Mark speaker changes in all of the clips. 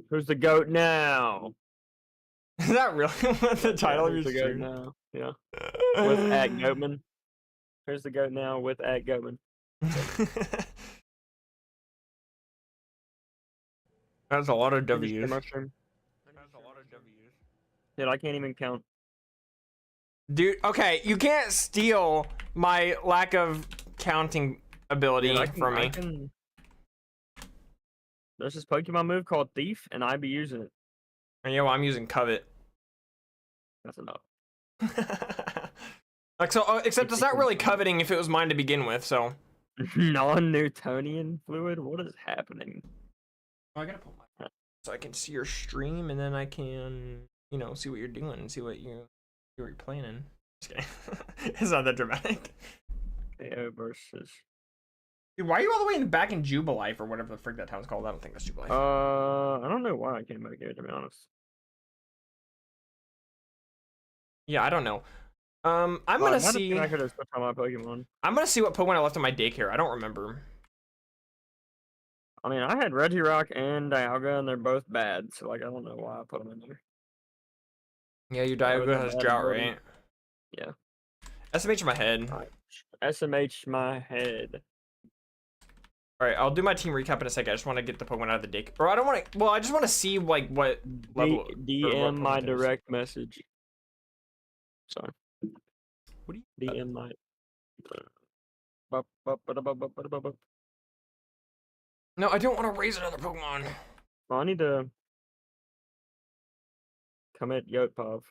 Speaker 1: Who's the goat now?
Speaker 2: Is that really what the title of your
Speaker 1: Who's the goat
Speaker 2: stream?
Speaker 1: now? Yeah. With @Goatman. Who's the goat now with @Goatman?
Speaker 2: That's a lot of W's.
Speaker 1: Mushroom. Dude, I can't even count.
Speaker 2: Dude, okay, you can't steal my lack of counting ability from me.
Speaker 1: There's this Pokemon move called Thief, and I be using it.
Speaker 2: And yeah, well, I'm using Covet.
Speaker 1: That's enough.
Speaker 2: Like so, except it's not really coveting if it was mine to begin with. So
Speaker 1: non-Newtonian fluid. What is happening?
Speaker 2: Oh, I gotta put my so I can see your stream, and then I can, you know, see what you're doing and see what you're planning. Just kidding. It's not that dramatic.
Speaker 1: KO versus.
Speaker 2: Dude, why are you all the way in the back in Jubilife or whatever the frick that town's called? I don't think that's Jubilife.
Speaker 1: I don't know why I came back here, to be honest.
Speaker 2: Yeah, I don't know. I'm gonna see.
Speaker 1: I could have switched on my Pokemon.
Speaker 2: I'm gonna see what Pokemon I left in my daycare. I don't remember.
Speaker 1: I mean, I had Regirock and Dialga, and they're both bad. So like, I don't know why I put them in there.
Speaker 2: Yeah, your Dialga has drought, right?
Speaker 1: Yeah.
Speaker 2: SMH my head.
Speaker 1: Right. SMH my head.
Speaker 2: All right, I'll do my team recap in a second. I just want to get the Pokemon out of the deck. Or I don't want to. Well, I just want to see like what level.
Speaker 1: DM my direct message. Sorry.
Speaker 2: What do you?
Speaker 1: DM my.
Speaker 2: No, I don't want to raise another Pokemon.
Speaker 1: Well, I need to commit Yotpov.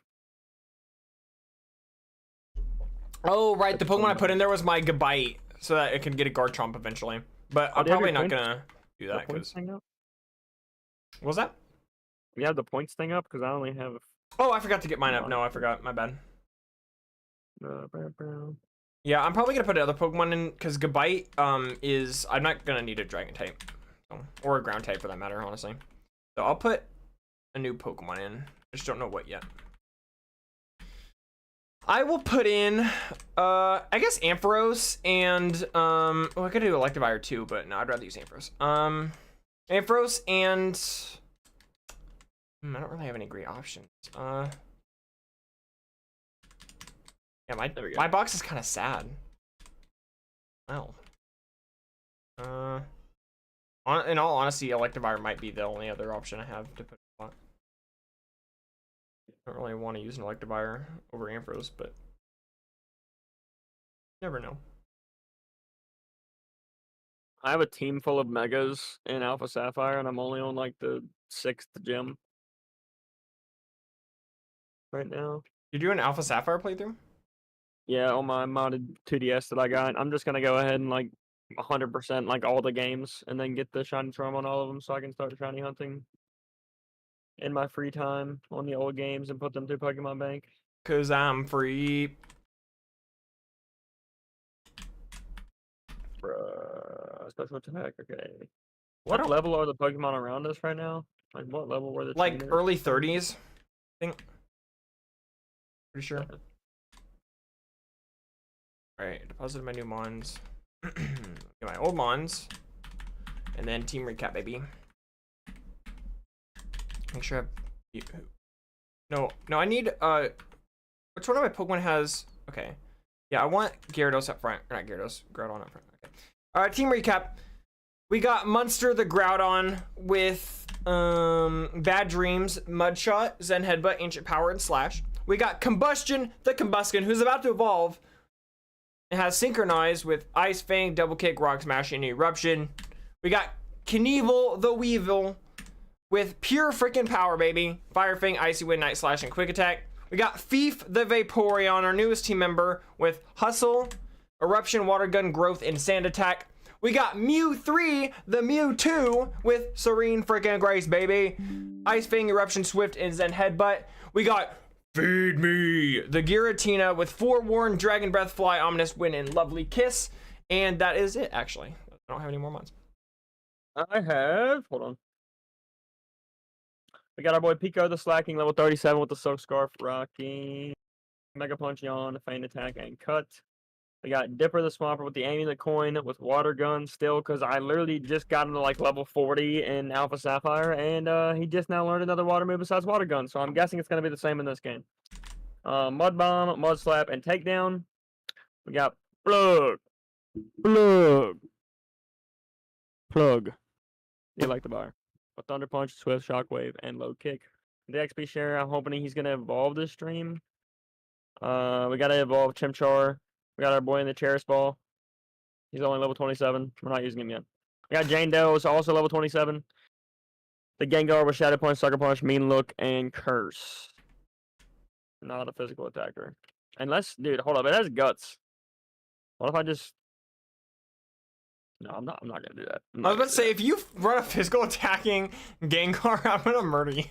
Speaker 2: Oh, right. The Pokemon I put in there was my Gabite, so that it can get a Garchomp eventually. But I'm probably not gonna do that because. What was that?
Speaker 1: We have the points thing up because I only have.
Speaker 2: Oh, I forgot to get mine up. No, I forgot. My bad. Yeah, I'm probably gonna put another Pokemon in because Gabite is. I'm not gonna need a Dragon type, or a Ground type for that matter, honestly. So I'll put a new Pokemon in. I just don't know what yet. I will put in, I guess Ampharos and, well, I could do Electivire too, but no, I'd rather use Ampharos. Ampharos and, I don't really have any great options. Yeah, my box is kind of sad. Well, in all honesty, Electivire might be the only other option I have to put in. I don't really want to use an Electivire over Ampharos, but never know.
Speaker 1: I have a team full of Megas in Alpha Sapphire, and I'm only on like the 6th gym right now.
Speaker 2: You're doing Alpha Sapphire playthrough?
Speaker 1: Yeah, on my modded 2DS that I got. I'm just gonna go ahead and like 100% like all the games, and then get the shiny charm on all of them, so I can start shiny hunting in my free time on the old games and put them through Pokemon Bank.
Speaker 2: Cause I'm free.
Speaker 1: Bruh, special attack. Okay. What level are the Pokemon around us right now? Like what level were the
Speaker 2: like
Speaker 1: trainers?
Speaker 2: Early 30s? I think. Pretty sure.
Speaker 1: Yeah.
Speaker 2: Alright, deposit my new mons. Get my old mons. And then team recap, baby. Make sure I have... No, I need, which one of my Pokemon has... Okay. Yeah, I want Gyarados up front. Or not Gyarados, Groudon up front. Okay. Alright, team recap. We got Munster the Groudon with, Bad Dreams, Mudshot, Zen Headbutt, Ancient Power, and Slash. We got Combustion the Combuskin, who's about to evolve. It has Synchronized with Ice Fang, Double Kick, Rock Smash, and Eruption. We got Knievel the Weevil with pure freaking power, baby. Fire Fang, Icy Wind, Night Slash, and Quick Attack. We got Thief the Vaporeon, our newest team member, with Hustle, Eruption, Water Gun, Growth, and Sand Attack. We got Mew3 the Mewtwo with Serene freaking Grace, baby. Ice Fang, Eruption, Swift, and Zen Headbutt. We got Feed Me the Giratina with Forewarn, Dragon Breath, Fly, Ominous Wind, and Lovely Kiss. And that is it, actually. I don't have any more mons.
Speaker 1: I have... Hold on. We got our boy Pico the Slacking, level 37 with the Silk Scarf, rocking Mega Punch, Yawn, Feint Attack, and Cut. We got Dipper the Swamper with the aiming the coin with water gun still, because I literally just got him to like level 40 in Alpha Sapphire, and he just now learned another water move besides water gun, so I'm guessing it's going to be the same in this game. Mud Bomb, Mud Slap, and Takedown. We got Plug. You like the bar. A Thunder Punch, Swift Shockwave, and Low Kick. The XP share, I'm hoping he's going to evolve this stream. We got to evolve Chimchar. We got our boy in the Cherish Ball. He's only level 27. We're not using him yet. We got Jane Doe, so also level 27. The Gengar with Shadow Punch, Sucker Punch, Mean Look, and Curse. Not a physical attacker. Unless, dude, hold up. It has Guts. What if I just... No, I'm not gonna do that.
Speaker 2: I was about to say, if you run a physical attacking Gengar, I'm gonna murder you.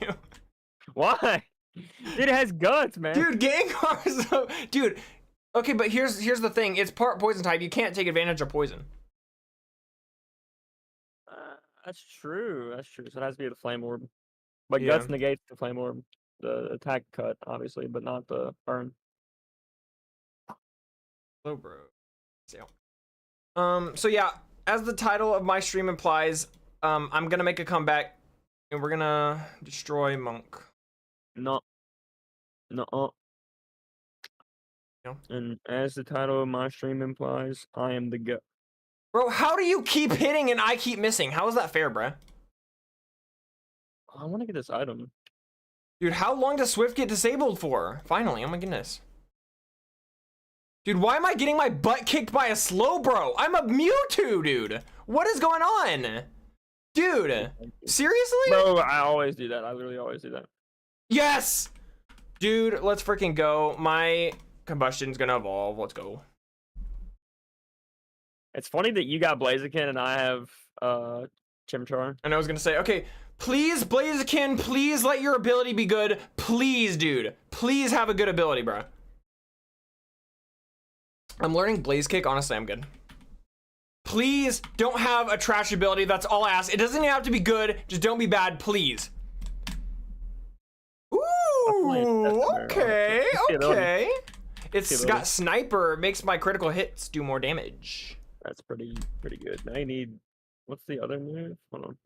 Speaker 1: Why? Dude, it has Guts, man.
Speaker 2: Dude, Gengar is so... Dude, okay, but here's the thing. It's part poison type. You can't take advantage of poison.
Speaker 1: That's true. That's true. So it has to be the Flame Orb. But
Speaker 2: Yeah.
Speaker 1: Guts negates the Flame Orb. The attack cut, obviously, but not the burn.
Speaker 2: Hello, bro. So yeah, as the title of my stream implies, I'm gonna make a comeback, and we're gonna destroy Monk.
Speaker 1: No. No.
Speaker 2: No.
Speaker 1: And as the title of my stream implies, I am the GOAT.
Speaker 2: Bro, how do you keep hitting and I keep missing? How is that fair, bruh?
Speaker 1: I want to get this item.
Speaker 2: Dude, how long does Swift get disabled for? Finally, oh my goodness. Dude, why am I getting my butt kicked by a Slowbro? I'm a Mewtwo, dude. What is going on? Dude, seriously?
Speaker 1: Bro, I always do that. I literally always do that.
Speaker 2: Yes! Dude, let's freaking go. My combustion's gonna evolve. Let's go.
Speaker 1: It's funny that you got Blaziken and I have Chimchar.
Speaker 2: And I was gonna say, okay, please, Blaziken, please let your ability be good. Please, dude. Please have a good ability, bro. I'm learning Blaze Kick. Honestly, I'm good. Please don't have a trash ability. That's all I ask. It doesn't even have to be good. Just don't be bad, please. Ooh, okay, okay. It's got Sniper. Makes my critical hits do more damage.
Speaker 1: That's pretty good. Now you need... What's the other move? Hold on.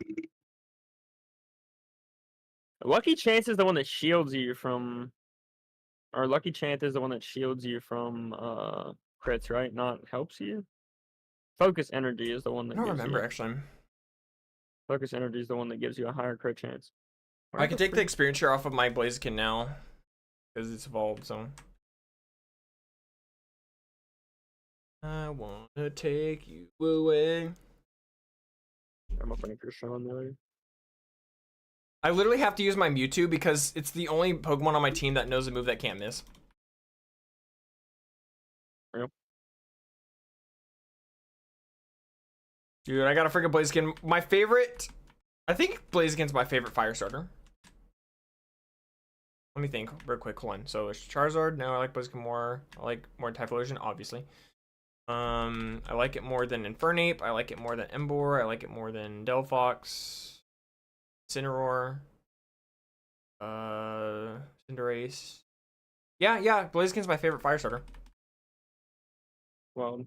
Speaker 1: Lucky Chance is the one that shields you from... Or Lucky Chance is the one that shields you from crits, right? Not helps you? Focus Energy is the one that
Speaker 2: I don't
Speaker 1: gives
Speaker 2: remember,
Speaker 1: you...
Speaker 2: actually.
Speaker 1: Focus Energy is the one that gives you a higher crit chance.
Speaker 2: I can take the experience share off of my Blaziken now. Because it's evolved, so... I wanna take you away.
Speaker 1: I'm up for Sean there.
Speaker 2: I literally have to use my Mewtwo because it's the only Pokemon on my team that knows a move that can't miss.
Speaker 1: Yep.
Speaker 2: Dude, I got a freaking Blaziken. My favorite... I think Blaziken's my favorite fire starter. Let me think real quick. Hold on. So it's Charizard. No, I like Blaziken more. I like more Typhlosion, obviously. I like it more than Infernape. I like it more than Emboar. I like it more than Delphox. Cineroar. Cinderace. Yeah, Blaziken's my favorite fire starter.
Speaker 1: Well,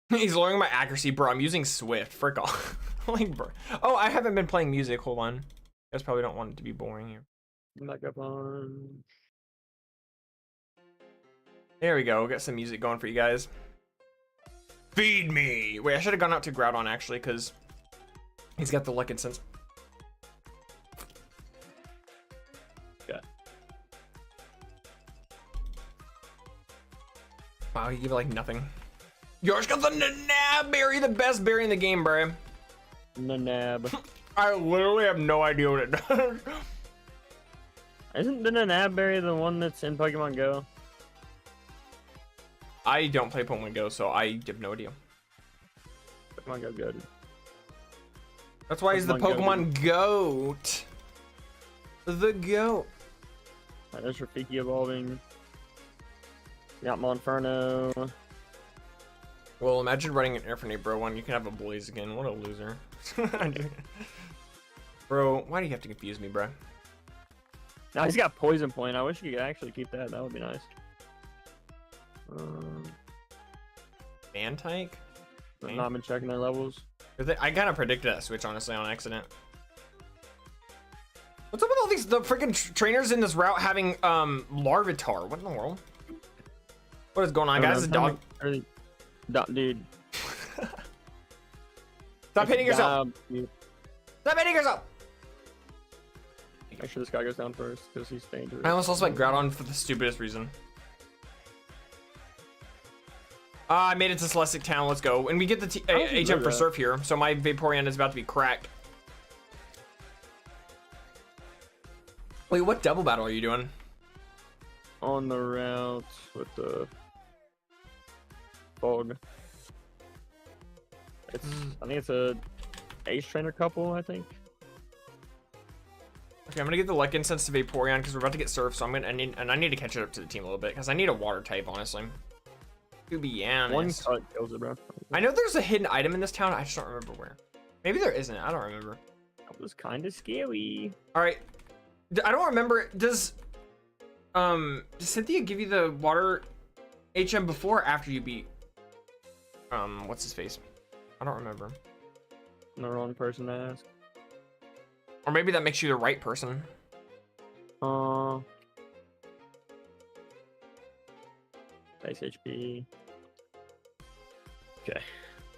Speaker 2: he's lowering my accuracy, bro. I'm using Swift. Frick off. Like, bro. Oh, I haven't been playing music. Hold on. You guys probably don't want it to be boring here.
Speaker 1: Mega Punch.
Speaker 2: There we go. We'll get some music going for you guys. Feed me. Wait, I should have gone out to Groudon actually, because he's got the Lick and Sense.
Speaker 1: Yeah.
Speaker 2: Wow, he gave it like nothing. Yours got the Nanab berry, the best berry in the game, bro.
Speaker 1: Nanab.
Speaker 2: I literally have no idea what it does.
Speaker 1: Isn't the Nanab berry the one that's in Pokemon Go?
Speaker 2: I don't play Pokemon Go, so I have no idea.
Speaker 1: Pokemon Go good.
Speaker 2: That's why he's the Pokemon GOAT. The GOAT.
Speaker 1: Alright, there's Rafiki evolving. We got Monferno.
Speaker 2: Well, imagine running an Infernape, bro. When you can have a Blaziken. What a loser. Bro, why do you have to confuse me, bro?
Speaker 1: Now he's got poison point. I wish he could actually keep that. That would be nice.
Speaker 2: Bantyke?
Speaker 1: I've not been checking their levels.
Speaker 2: I kind of predicted that switch, honestly, on accident. What's up with all these the freaking trainers in this route having Larvitar? What in the world? What is going on, guys? It's a dog.
Speaker 1: Dude.
Speaker 2: Stop hitting yourself. Stop hitting yourself.
Speaker 1: Make sure this guy goes down first because he's dangerous.
Speaker 2: I almost lost my Groudon for the stupidest reason. I made it to Celestic Town. Let's go. And we get the HM for Surf here, so my Vaporeon is about to be cracked. Wait, what double battle are you doing?
Speaker 1: On the route with the Fog. It's I think it's a Ace Trainer couple, I think.
Speaker 2: Okay, I'm gonna get the Luck Incense to Vaporeon because we're about to get Surf, so I need to catch it up to the team a little bit because I need a Water type, honestly. To be honest.
Speaker 1: One cut kills it, bro.
Speaker 2: I know there's a hidden item in this town. I just don't remember where. Maybe there isn't. I don't remember.
Speaker 1: That was kind of scary.
Speaker 2: All right. I don't remember. Does Cynthia give you the water HM before or after you beat what's his face? I don't remember.
Speaker 1: I'm the wrong person to ask.
Speaker 2: Or maybe that makes you the right person.
Speaker 1: Base HP. Okay.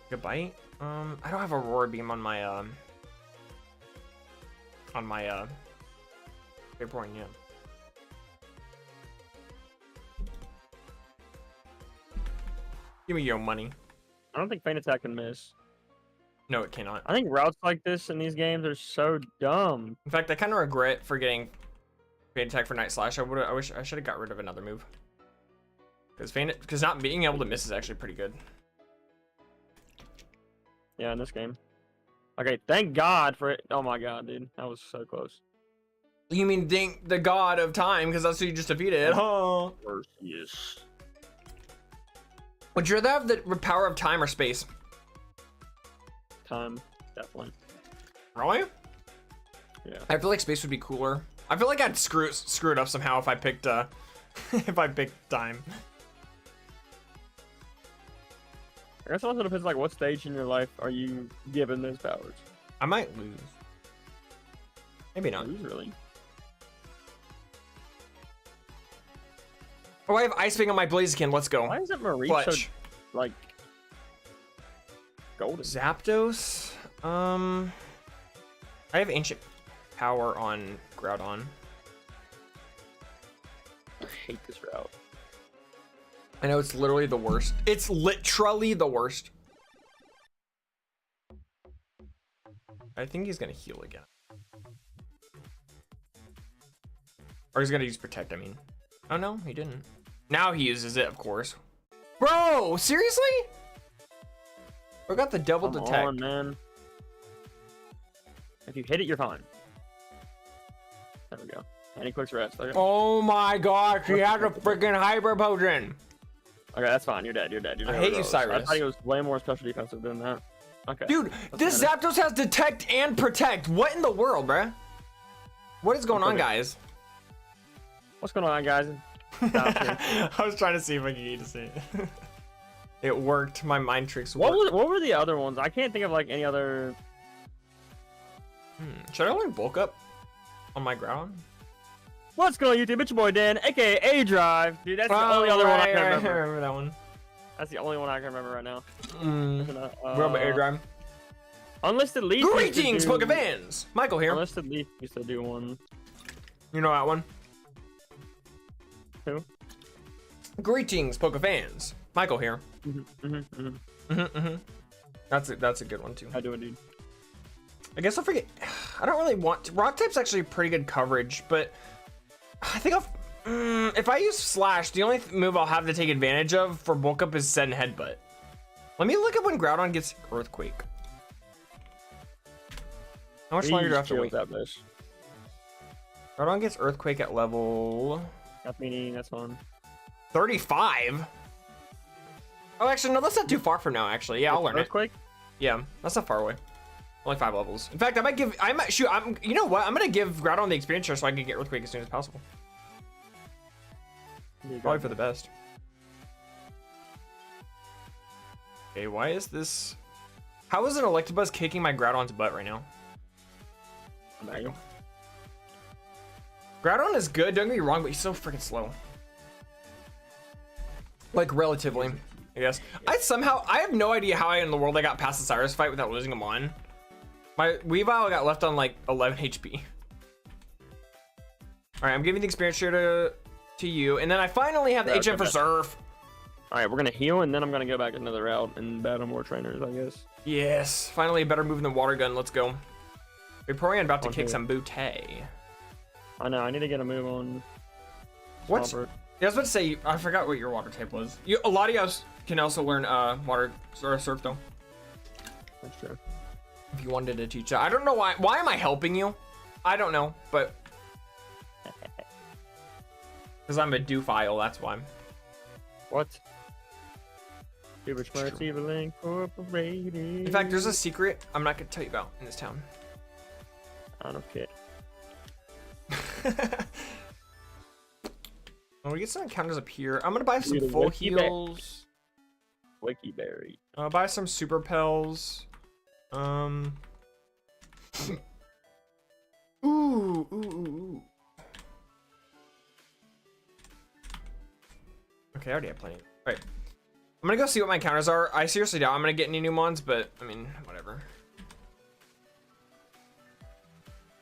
Speaker 2: Good bite. I don't have a Roar Beam on my Vaporeon yet. Give me your money.
Speaker 1: I don't think Feint Attack can miss.
Speaker 2: No, it cannot.
Speaker 1: I think routes like this in these games are so dumb.
Speaker 2: In fact, I kind of regret forgetting Feint Attack for Night Slash. I wish I should have got rid of another move. Because not being able to miss is actually pretty good.
Speaker 1: Yeah, in this game. Okay, thank God for it. Oh my God, dude, that was so close.
Speaker 2: You mean thank the God of Time, because that's who you just defeated. Oh.
Speaker 1: Yes.
Speaker 2: Would you rather have the power of time or space?
Speaker 1: Time, definitely.
Speaker 2: Really?
Speaker 1: Yeah.
Speaker 2: I feel like space would be cooler. I feel like I'd screw it up somehow if I picked if I picked time.
Speaker 1: I guess it also depends, like, what stage in your life are you given those powers?
Speaker 2: I might lose. Maybe not.
Speaker 1: Lose, really?
Speaker 2: Oh, I have Ice Fang on my Blaziken. Let's go.
Speaker 1: Why isn't Marie so, like, golden?
Speaker 2: Zapdos. I have Ancient Power on Groudon.
Speaker 1: I hate this route.
Speaker 2: I know it's literally the worst. It's literally the worst. I think he's gonna heal again. Or he's gonna use Protect, I mean. Oh no, he didn't. Now he uses it, of course. Bro, seriously? We got the double
Speaker 1: Come
Speaker 2: detect.
Speaker 1: on, man. If you hit it, you're fine. There we go. And he clicks rest. Okay.
Speaker 2: Oh my gosh, he has a freaking Hyper Potion.
Speaker 1: Okay, that's fine. You're dead. You're dead. You're dead.
Speaker 2: I hate you, Cyrus.
Speaker 1: I thought he was way more special defensive than that. Okay.
Speaker 2: Dude, this Zapdos has Detect and Protect. What in the world, bruh? What is going on, guys?
Speaker 1: What's going on, guys?
Speaker 2: I was trying to see if I could get to see it. It worked. My mind tricks worked.
Speaker 1: What were the other ones? I can't think of like any other.
Speaker 2: Should I only bulk up on my ground?
Speaker 1: What's going on, YouTube? It's your boy Dan, aka A-Drive. Dude, that's the only other one I can remember.
Speaker 2: I remember that one.
Speaker 1: That's the only one I can remember right now.
Speaker 2: What about A-Drive?
Speaker 1: Unlisted Leaf.
Speaker 2: Greetings, PokeFans! Michael here.
Speaker 1: Unlisted Leaf used to do one.
Speaker 2: You know that one?
Speaker 1: Who?
Speaker 2: Greetings, PokeFans. Michael here. That's a good one too.
Speaker 1: I do indeed.
Speaker 2: I guess I'll forget. I don't really want to. Rock type's actually pretty good coverage, but I think if I use Slash, the only move I'll have to take advantage of for bulk up is Send Headbutt. Let me look up when Groudon gets Earthquake. How much longer do I have to wait?
Speaker 1: That bitch.
Speaker 2: Groudon gets Earthquake at level.
Speaker 1: Got meaning. That's fun.
Speaker 2: 35. Oh, actually, no, that's not too far from now. Actually, yeah, I'll learn
Speaker 1: Earthquake?
Speaker 2: it. Yeah, that's not far away. Only 5 levels. In fact, you know what? I'm gonna give Groudon the experience share so I can get Earthquake as soon as possible. Probably for the best. Okay, why is this? How is an Electabuzz kicking my Groudon's butt right now?
Speaker 1: There you go.
Speaker 2: Groudon is good, don't get me wrong, but he's so freaking slow. Like, relatively, I guess. I have no idea how in the world I got past the Cyrus fight without losing him on. My Weavile got left on like 11 HP. Alright, I'm giving the experience share to you, and then I finally have the HM for Surf.
Speaker 1: Alright, we're gonna heal, and then I'm gonna go back another route and battle more trainers, I guess.
Speaker 2: Yes, finally a better move than Water Gun, let's go. Vaporeon about to kick some Butte.
Speaker 1: I know, I need to get a move on.
Speaker 2: What's... Yeah, I was about to say, I forgot what your water type was. A lot of y'all can also learn water or surf though.
Speaker 1: That's true.
Speaker 2: If you wanted to teach that. I don't know why. Why am I helping you? I don't know, but... Because I'm a doophile, that's why.
Speaker 1: What? Incorporated.
Speaker 2: In fact, there's a secret I'm not going to tell you about in this town.
Speaker 1: I don't care.
Speaker 2: When we get some encounters up here, I'm gonna buy some full heals.
Speaker 1: Wiki berry.
Speaker 2: I'll buy some super pels. Ooh. Okay, I already have plenty. All right, I'm gonna go see what my encounters are. I seriously doubt I'm gonna get any new mons, but I mean, whatever.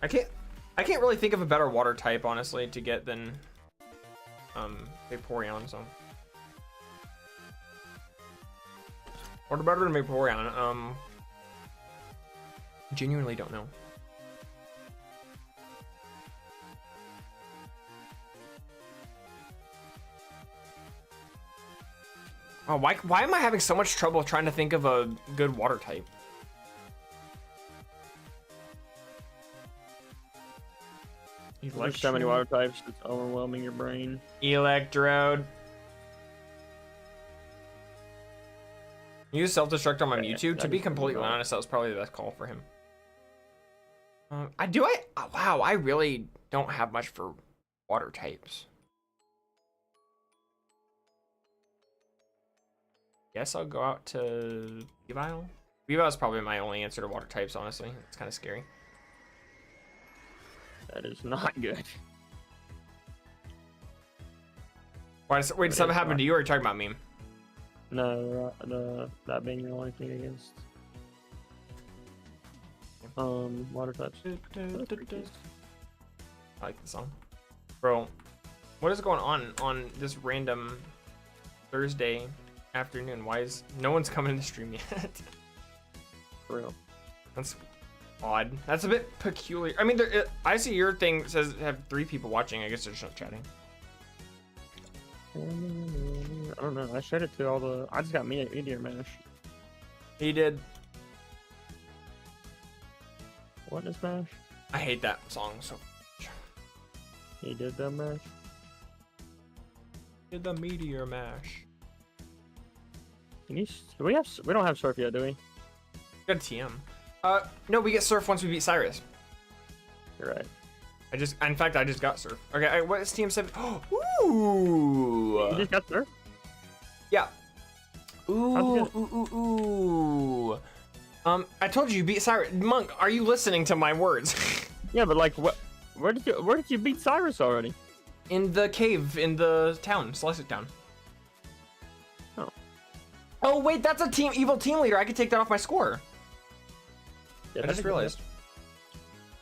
Speaker 2: I can't really think of a better water type, honestly, to get than Vaporeon, so. What better than Vaporeon? Genuinely don't know. Oh, why am I having so much trouble trying to think of a good water type?
Speaker 1: There's so many water types, it's overwhelming your brain.
Speaker 2: Electrode. Use self-destruct on my Mewtwo. To be completely honest, that was probably the best call for him. Wow, I really don't have much for water types. Guess I'll go out to Weavile. Weavile is probably my only answer to water types, honestly. It's kind of scary.
Speaker 1: That is not good.
Speaker 2: Wait, did something happen to you, or are you talking about me?
Speaker 1: No, that being the only thing against water types.
Speaker 2: I like the song. Bro, what is going on this random Thursday afternoon? Why is no one's coming to stream yet?
Speaker 1: For real.
Speaker 2: That's odd. That's a bit peculiar. I mean, I see your thing says have 3 people watching. I guess they're just not chatting.
Speaker 1: I don't know. I shared it to all the. I just got Meteor Mash.
Speaker 2: He did.
Speaker 1: What is Mash?
Speaker 2: I hate that song so much.
Speaker 1: He did the Mash.
Speaker 2: Did the Meteor Mash.
Speaker 1: Can you? Do we have? We don't have Surf yet, do we?
Speaker 2: Got TM. No, we get Surf once we beat Cyrus.
Speaker 1: You're right.
Speaker 2: In fact, I just got Surf. Okay, what is TM7? Ooh!
Speaker 1: You just got Surf?
Speaker 2: Yeah. Ooh. I told you beat Cyrus. Monk, are you listening to my words?
Speaker 1: Yeah, but like, what? Where did you beat Cyrus already?
Speaker 2: In the cave, in the town, Celestic Town.
Speaker 1: Oh.
Speaker 2: Oh wait, that's a evil team leader. I could take that off my score.
Speaker 1: Yeah,
Speaker 2: I just realized.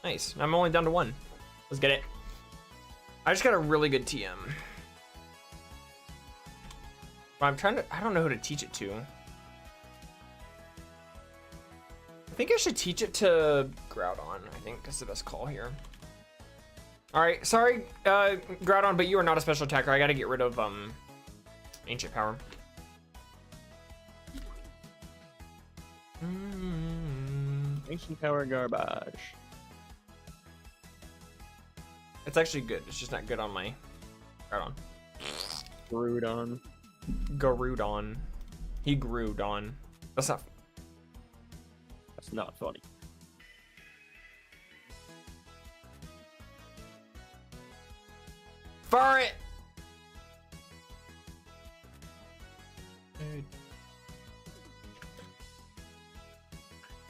Speaker 2: Nice. I'm only down to 1. Let's get it. I just got a really good TM. But I don't know who to teach it to. I think I should teach it to Groudon. I think that's the best call here. All right, sorry, Groudon, but you are not a special attacker. I gotta get rid of Ancient Power.
Speaker 1: Ancient Power garbage.
Speaker 2: It's actually good. It's just not good on my Groudon.
Speaker 1: Groudon.
Speaker 2: Garudon. He grewed on. That's not
Speaker 1: funny.
Speaker 2: for it.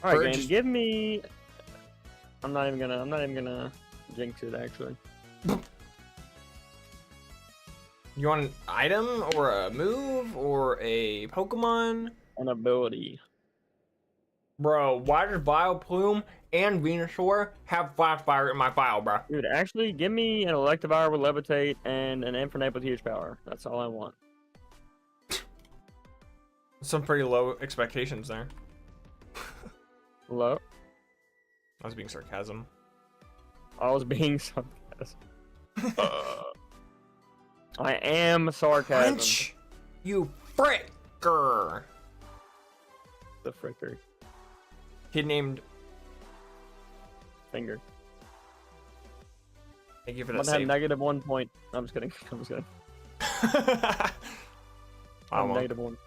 Speaker 1: All right,
Speaker 2: Bird
Speaker 1: game.
Speaker 2: just-
Speaker 1: Give me. I'm not even gonna jinx it actually.
Speaker 2: You want an item or a move or a Pokemon?
Speaker 1: An ability.
Speaker 2: Bro, why does Vileplume and Venusaur have Flash Fire in my file, bro?
Speaker 1: Dude, actually, give me an Electivire with Levitate and an Infernape with huge power. That's all I want.
Speaker 2: Some pretty low expectations there.
Speaker 1: Hello?
Speaker 2: I was being sarcasm.
Speaker 1: I was being sarcastic. I am sarcasm.
Speaker 2: Punch, you fricker.
Speaker 1: The fricker.
Speaker 2: Kid named.
Speaker 1: Finger.
Speaker 2: Thank you for
Speaker 1: I'm
Speaker 2: that
Speaker 1: gonna
Speaker 2: save.
Speaker 1: have -1 point. I'm just kidding. I'm just kidding. I'm
Speaker 2: Wow,
Speaker 1: -1.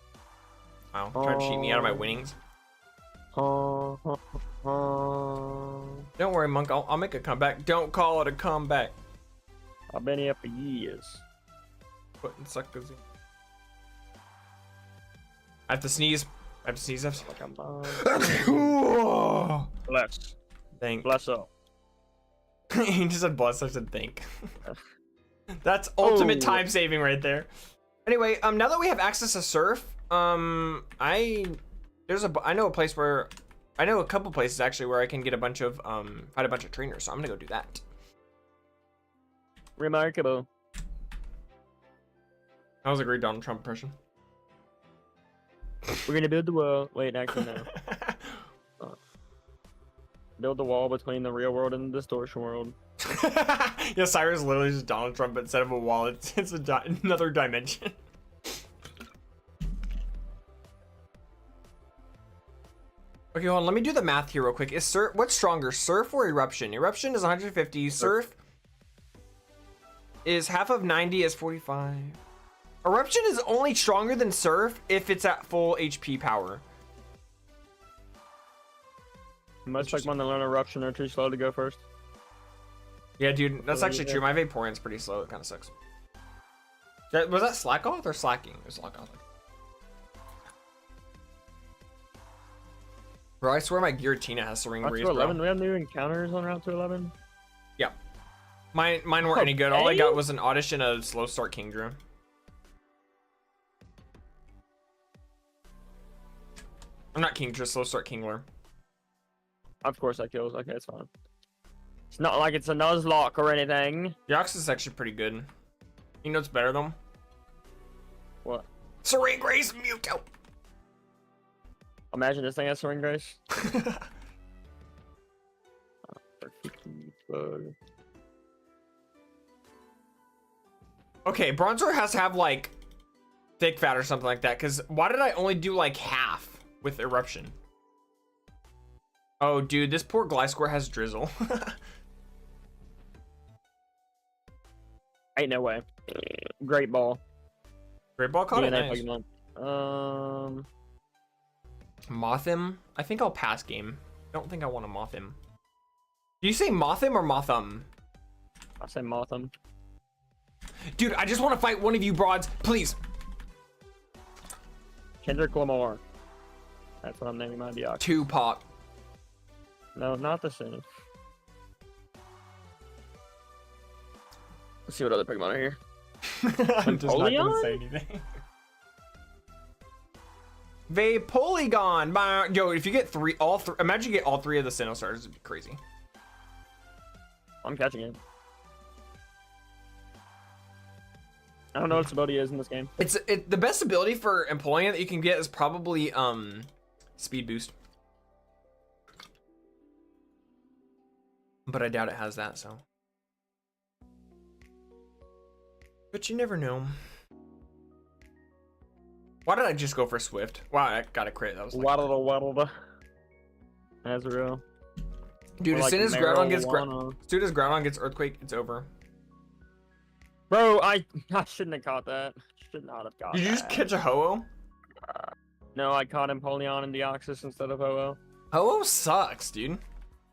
Speaker 2: wow. Trying to cheat me out of my winnings.
Speaker 1: Uh,
Speaker 2: Don't worry, Monk. I'll make a comeback. Don't call it a comeback.
Speaker 1: I've been here for years.
Speaker 2: Putting suckers in. I have to sneeze. I have to sneeze.
Speaker 1: Like I'm bless.
Speaker 2: Thank.
Speaker 1: Bless up.
Speaker 2: He just said bless. I said thank. That's ultimate
Speaker 1: Oh.
Speaker 2: time saving right there. Anyway, now that we have access to Surf, I know a place where I know a couple places actually where I can get a bunch of find a bunch of trainers. So I'm gonna go do that.
Speaker 1: Remarkable.
Speaker 2: That was a great Donald Trump impression.
Speaker 1: We're gonna build the wall. Wait, actually no. Build the wall between the real world and the distortion world.
Speaker 2: Yeah, Cyrus literally just Donald Trump, but instead of a wall, it's another dimension. Okay, hold on. Let me do the math here real quick. Is Surf what's stronger, Surf or Eruption? Eruption is 150. Surf is half of 90 is 45. Eruption is only stronger than Surf if it's at full HP power.
Speaker 1: Much like when they learn Eruption, they're too slow to go first.
Speaker 2: Yeah, dude, that's actually true. My Vaporeon's pretty slow. It kind of sucks. Was that Slack Off or Slacking? It was Slack Off. Bro, I swear my Giratina has Serene
Speaker 1: Route
Speaker 2: Breeze,
Speaker 1: to
Speaker 2: bro.
Speaker 1: 11. Do we have new encounters on Route to 11?
Speaker 2: Yeah. Mine weren't any good. All I got was an Oddish and a Slow Start Kingdra. I'm not Kingdra, Slow Start Kingler.
Speaker 1: Of course that kills. Okay, it's fine. It's not like it's a Nuzlocke or anything.
Speaker 2: Yox is actually pretty good. You know what's better though?
Speaker 1: What?
Speaker 2: Serene Grace Muto!
Speaker 1: Imagine this thing has Swing Grace.
Speaker 2: Okay, Bronzor has to have like Thick Fat or something like that, because why did I only do like half with Eruption? Oh, dude, this poor Gliscor has Drizzle.
Speaker 1: Ain't no way. Great ball.
Speaker 2: Great Ball caught it,
Speaker 1: DNA
Speaker 2: nice.
Speaker 1: Pokemon.
Speaker 2: Mothim? I think I'll pass game. I don't think I want to Mothim. Do you say Mothim or Mothum?
Speaker 1: I say Mothim.
Speaker 2: Dude, I just want to fight one of you broads, please.
Speaker 1: Kendrick Lamar. That's what I'm naming my Deoxys.
Speaker 2: 2 pop.
Speaker 1: No, not the same. Let's see what other Pokemon are here.
Speaker 2: I'm just not gonna
Speaker 1: Vaporeon?
Speaker 2: say anything. Vaporeon! Yo, if you get all three, imagine you get all 3 of the Sinnoh starters, it'd be crazy.
Speaker 1: I'm catching it. I don't know what its ability is in this game.
Speaker 2: The best ability for employing it that you can get is probably speed boost. But I doubt it has that, so. But you never know. Why did I just go for Swift? Wow, I got a crit. That was like,
Speaker 1: Waddle. Azrael.
Speaker 2: dude,
Speaker 1: Or
Speaker 2: as
Speaker 1: like
Speaker 2: soon as Groudon gets
Speaker 1: marijuana.
Speaker 2: Earthquake, it's over.
Speaker 1: Bro, I shouldn't have caught that. Should not have caught
Speaker 2: Did you
Speaker 1: that.
Speaker 2: just catch a Ho-Oh?
Speaker 1: No, I caught Empoleon and Deoxys instead of Ho-Oh.
Speaker 2: Ho-Oh sucks, dude.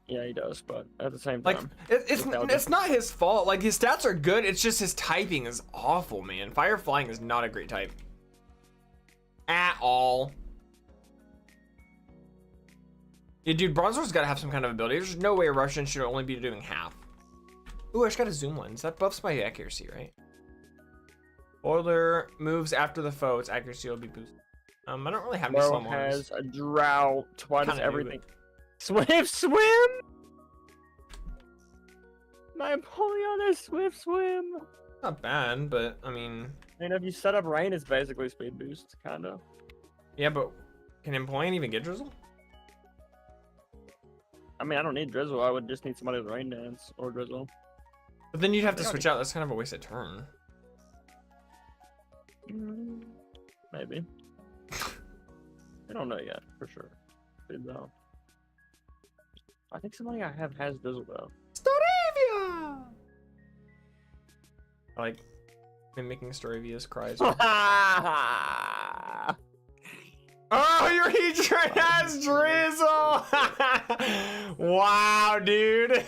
Speaker 1: Yeah, he does, but at the same
Speaker 2: Like,
Speaker 1: time,
Speaker 2: it's not his fault. Like, his stats are good. It's just his typing is awful, man. Fire Flying is not a great type. At all. Yeah, dude, Bronzor's got to have some kind of ability. There's no way a Russian should only be doing half. Ooh, I just got a zoom lens. That buffs my accuracy, right? Boiler moves after the foe. Its accuracy will be boosted. I don't really have any slow
Speaker 1: Bro has a drought. Why does everything... Swift swim! My Empoleon has swift swim!
Speaker 2: Not bad, but, I mean...
Speaker 1: And if you set up rain, it's basically speed boost, kinda.
Speaker 2: Yeah, but can Empoleon even get Drizzle?
Speaker 1: I mean, I don't need Drizzle. I would just need somebody with Rain Dance or Drizzle.
Speaker 2: But then you'd have to switch out. That's kind of a wasted turn.
Speaker 1: Maybe. I don't know yet, for sure. Though. I think somebody I have has Drizzle, though.
Speaker 2: Staravia! I like mimicking Staravia's cries. Oh, your Heatran has Drizzle! Wow, dude.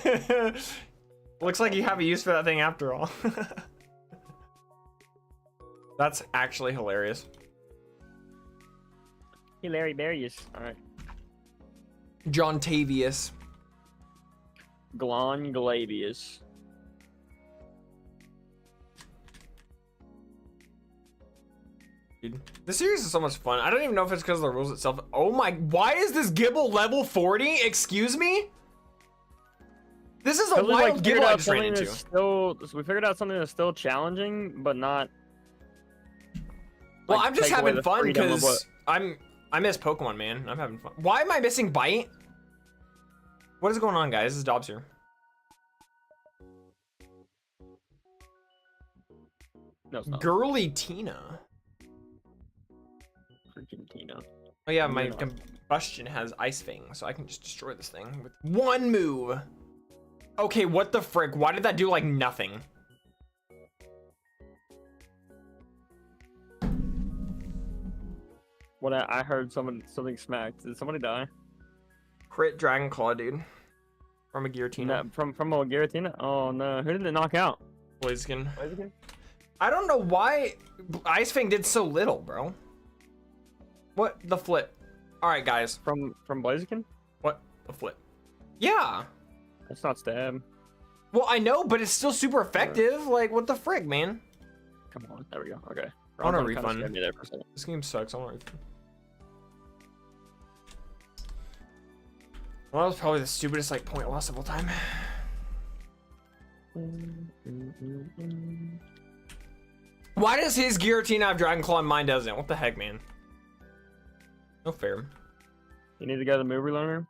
Speaker 2: Looks like you have a use for that thing after all. That's actually hilarious.
Speaker 1: Hilarious. Alright.
Speaker 2: John Tavius.
Speaker 1: Glonglavius.
Speaker 2: Dude, this series is so much fun. I don't even know if it's because of the rules itself. Oh my, why is this Gibble level 40? Excuse me? This is a wild Gibble I just ran into.
Speaker 1: We figured out something that's still challenging, but not...
Speaker 2: Well, I'm just having fun because I miss Pokemon, man. I'm having fun. Why am I missing Bite? What is going on, guys? This is Dobbs here.
Speaker 1: No, it's not.
Speaker 2: Girly Tina.
Speaker 1: Freaking Tina.
Speaker 2: Oh yeah, my combustion has Ice Fang, so I can just destroy this thing with one move. Okay, what the frick? Why did that do like nothing?
Speaker 1: What I heard something smacked. Did somebody die?
Speaker 2: Crit Dragon Claw, dude. From a Giratina.
Speaker 1: No, from a Giratina? Oh no, who did it knock out?
Speaker 2: Blaziken. I don't know why Ice Fang did so little, bro. What the flip? All right, guys.
Speaker 1: From Blaziken?
Speaker 2: What the flip? Yeah.
Speaker 1: That's not stab.
Speaker 2: Well, I know, but it's still super effective. Like, what the frick, man?
Speaker 1: Come on. There we go. Okay.
Speaker 2: I want a refund. This game sucks. I want a refund. Well, that was probably the stupidest like point loss of all time. Why does his Giratina have Dragon Claw and mine doesn't? What the heck, man? No fair.
Speaker 1: You need to go to the movie learner?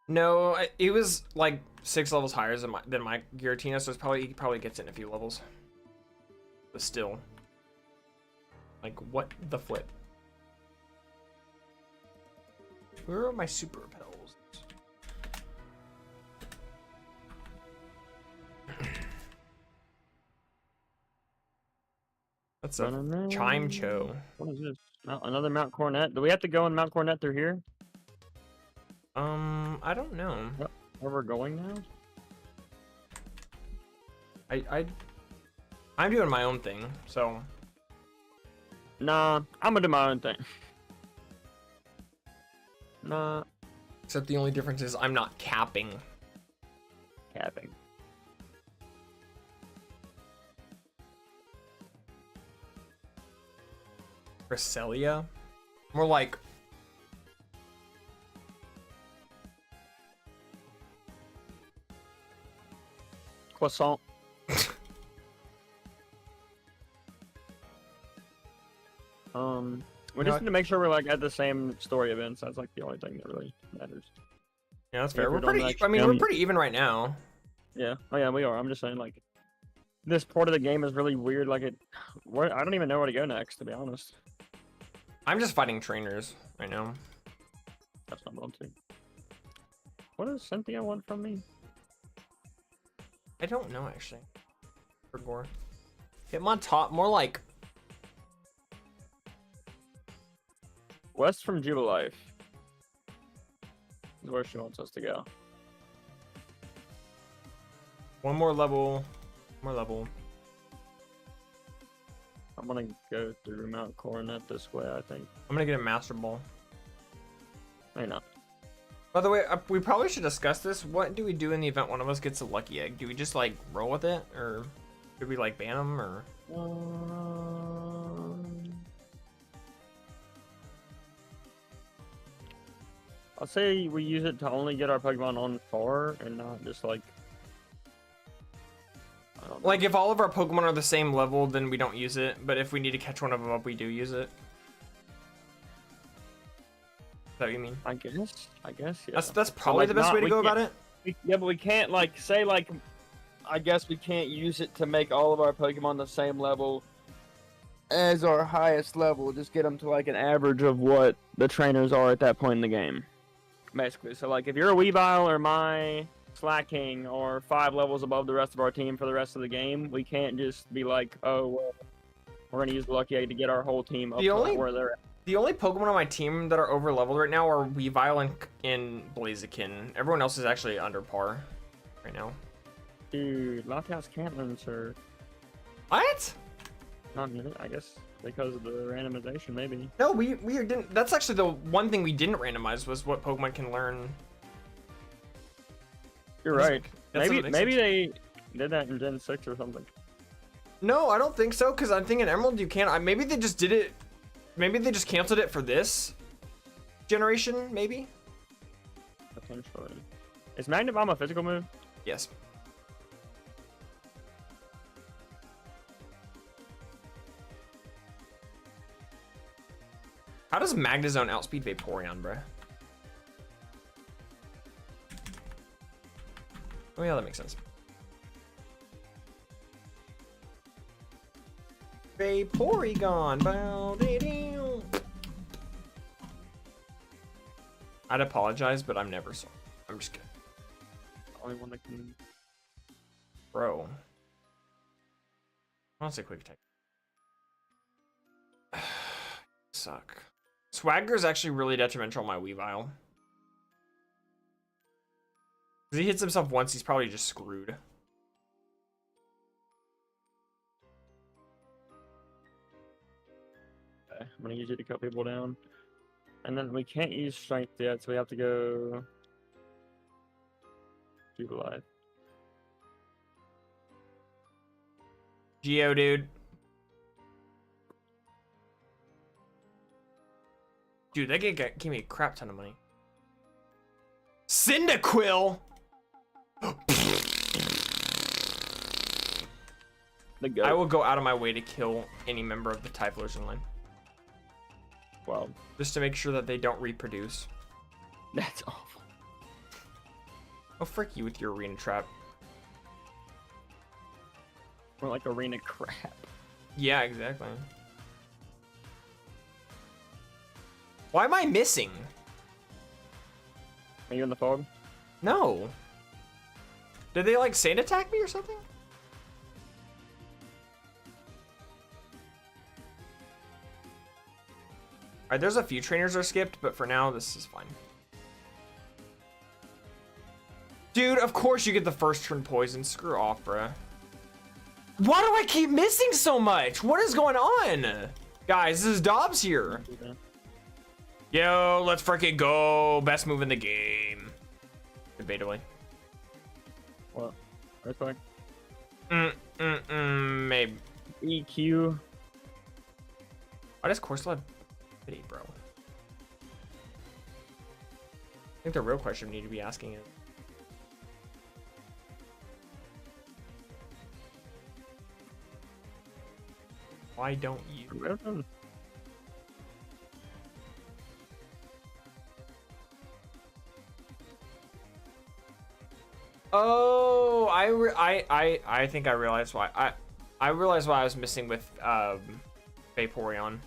Speaker 2: No, it was like 6 levels higher than my Giratina, so he probably gets in a few levels. But still. Like, what the flip? Where are my super repels? That's a Chime Cho.
Speaker 1: What is this? Another Mount Cornet. Do we have to go in Mount Cornet through here?
Speaker 2: I don't know.
Speaker 1: Where we're going now?
Speaker 2: I'm doing my own thing, so.
Speaker 1: Nah, I'm gonna do my own thing. Nah.
Speaker 2: Except the only difference is I'm not capping.
Speaker 1: Capping.
Speaker 2: Cresselia? More like
Speaker 1: Croissant. We just need to make sure we're like at the same story events. That's like the only thing that really matters.
Speaker 2: Yeah, that's fair. We're pretty. I mean, we're pretty even right now.
Speaker 1: Yeah. Oh yeah, we are. I'm just saying like this part of the game is really weird. Like I don't even know where to go next, to be honest.
Speaker 2: I'm just fighting trainers right now.
Speaker 1: That's not what I'm. What does Cynthia want from me?
Speaker 2: I don't know actually. For Gore. Hit my top more like
Speaker 1: west from Jubilife is where she wants us to go.
Speaker 2: One more level. More level.
Speaker 1: I'm gonna go through Mount Coronet this way, I think.
Speaker 2: I'm gonna get a Master Ball.
Speaker 1: May not.
Speaker 2: By the way, we probably should discuss this. What do we do in the event one of us gets a lucky egg? Do we just like roll with it, or do we like ban them, or?
Speaker 1: I'll say we use it to only get our Pokemon on par and not just like. I don't know.
Speaker 2: Like if all of our Pokemon are the same level, then we don't use it. But if we need to catch one of them up, we do use it. Is that what you mean?
Speaker 1: I guess. Yeah.
Speaker 2: That's probably
Speaker 1: like,
Speaker 2: the best way to go about it.
Speaker 1: Yeah, but we can't like say like. I guess we can't use it to make all of our Pokemon the same level as our highest level. Just get them to like an average of what the trainers are at that point in the game. Basically, so like if you're a Weavile or my Slacking or 5 levels above the rest of our team for the rest of the game, we can't just be like, oh, well, we're gonna use the Lucky Egg to get our whole team up to where they're at.
Speaker 2: The only Pokemon on my team that are over leveled right now are Weavile and Blaziken. Everyone else is actually under par right now.
Speaker 1: Dude, Latias can't learn Surf.
Speaker 2: What?
Speaker 1: Not really, I guess because of the randomization, maybe.
Speaker 2: No, we didn't. That's actually the one thing we didn't randomize was what Pokemon can learn.
Speaker 1: You're right.
Speaker 2: That's
Speaker 1: Maybe they did that in Gen 6 or something.
Speaker 2: No, I don't think so, because I think in Emerald you can't. Maybe they just did it. Maybe they just canceled it for this generation, maybe?
Speaker 1: Potentially. Is Magnet Bomb a physical move?
Speaker 2: Yes. How does Magnezone outspeed Vaporeon, bruh? Oh yeah, that makes sense. Vaporeon, bow-de-doo. I'd apologize, but I'm never sorry. I'm just kidding.
Speaker 1: The only one that can.
Speaker 2: Bro. I want to say quick attack. Suck. Swagger is actually really detrimental on my Weavile. If he hits himself once, he's probably just screwed.
Speaker 1: Okay, I'm gonna use it to cut people down. And then we can't use strength yet, so we have to go keep alive.
Speaker 2: Geo, dude. Dude, that guy gave me a crap ton of money. Cyndaquil! I will go out of my way to kill any member of the Typhlosion line.
Speaker 1: Wow.
Speaker 2: Just to make sure that they don't reproduce.
Speaker 1: That's awful.
Speaker 2: Oh, frick you with your arena trap.
Speaker 1: More like arena crap.
Speaker 2: Yeah, exactly. Why am I missing?
Speaker 1: Are you in the fog?
Speaker 2: No. Did they like sand attack me or something? Alright, there's a few trainers are skipped, but for now, this is fine. Dude, of course you get the first turn poison. Screw off, bruh. Why do I keep missing so much? What is going on? Guys, this is Dobbs here. Yo, let's freaking go. Best move in the game. Debatably.
Speaker 1: What? Earthquake?
Speaker 2: Maybe.
Speaker 1: EQ.
Speaker 2: Why does Corsola have pity, bro? I think the real question we need to be asking is, why don't you? Oh, I think I realized why. I realized why I was missing with Vaporeon.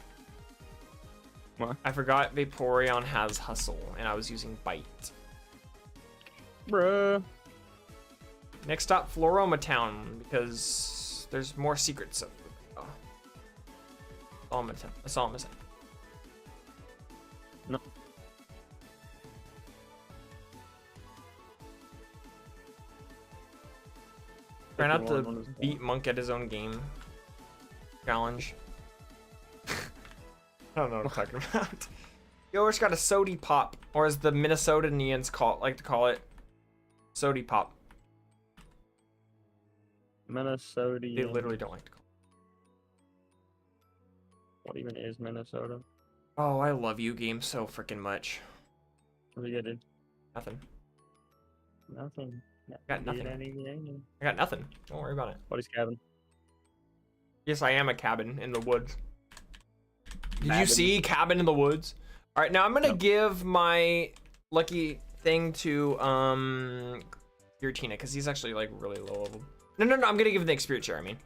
Speaker 1: What?
Speaker 2: I forgot Vaporeon has Hustle, and I was using Bite.
Speaker 1: Bruh.
Speaker 2: Next stop, Floroma Town, because there's more secrets. Oh. That's all I'm missing.
Speaker 1: No.
Speaker 2: Try not
Speaker 1: 51
Speaker 2: to
Speaker 1: on his
Speaker 2: beat Monk at his own game. Challenge. I don't know what I'm talking about. Yo, it's got a sody pop, or as the Minnesotanians like to call it, sody pop.
Speaker 1: Minnesota.
Speaker 2: They literally don't like to call it.
Speaker 1: What even is Minnesota?
Speaker 2: Oh, I love you game so freaking much.
Speaker 1: What do you get, dude?
Speaker 2: Nothing.
Speaker 1: Nothing.
Speaker 2: I got nothing. I got nothing. Don't worry about it.
Speaker 1: What is cabin?
Speaker 2: Yes, I am a cabin in the woods. Did you
Speaker 1: Cabin.
Speaker 2: see cabin in the woods? All right, now I'm gonna give my lucky thing to Giratina because he's actually like really low level. No, I'm gonna give him the experience share. I mean,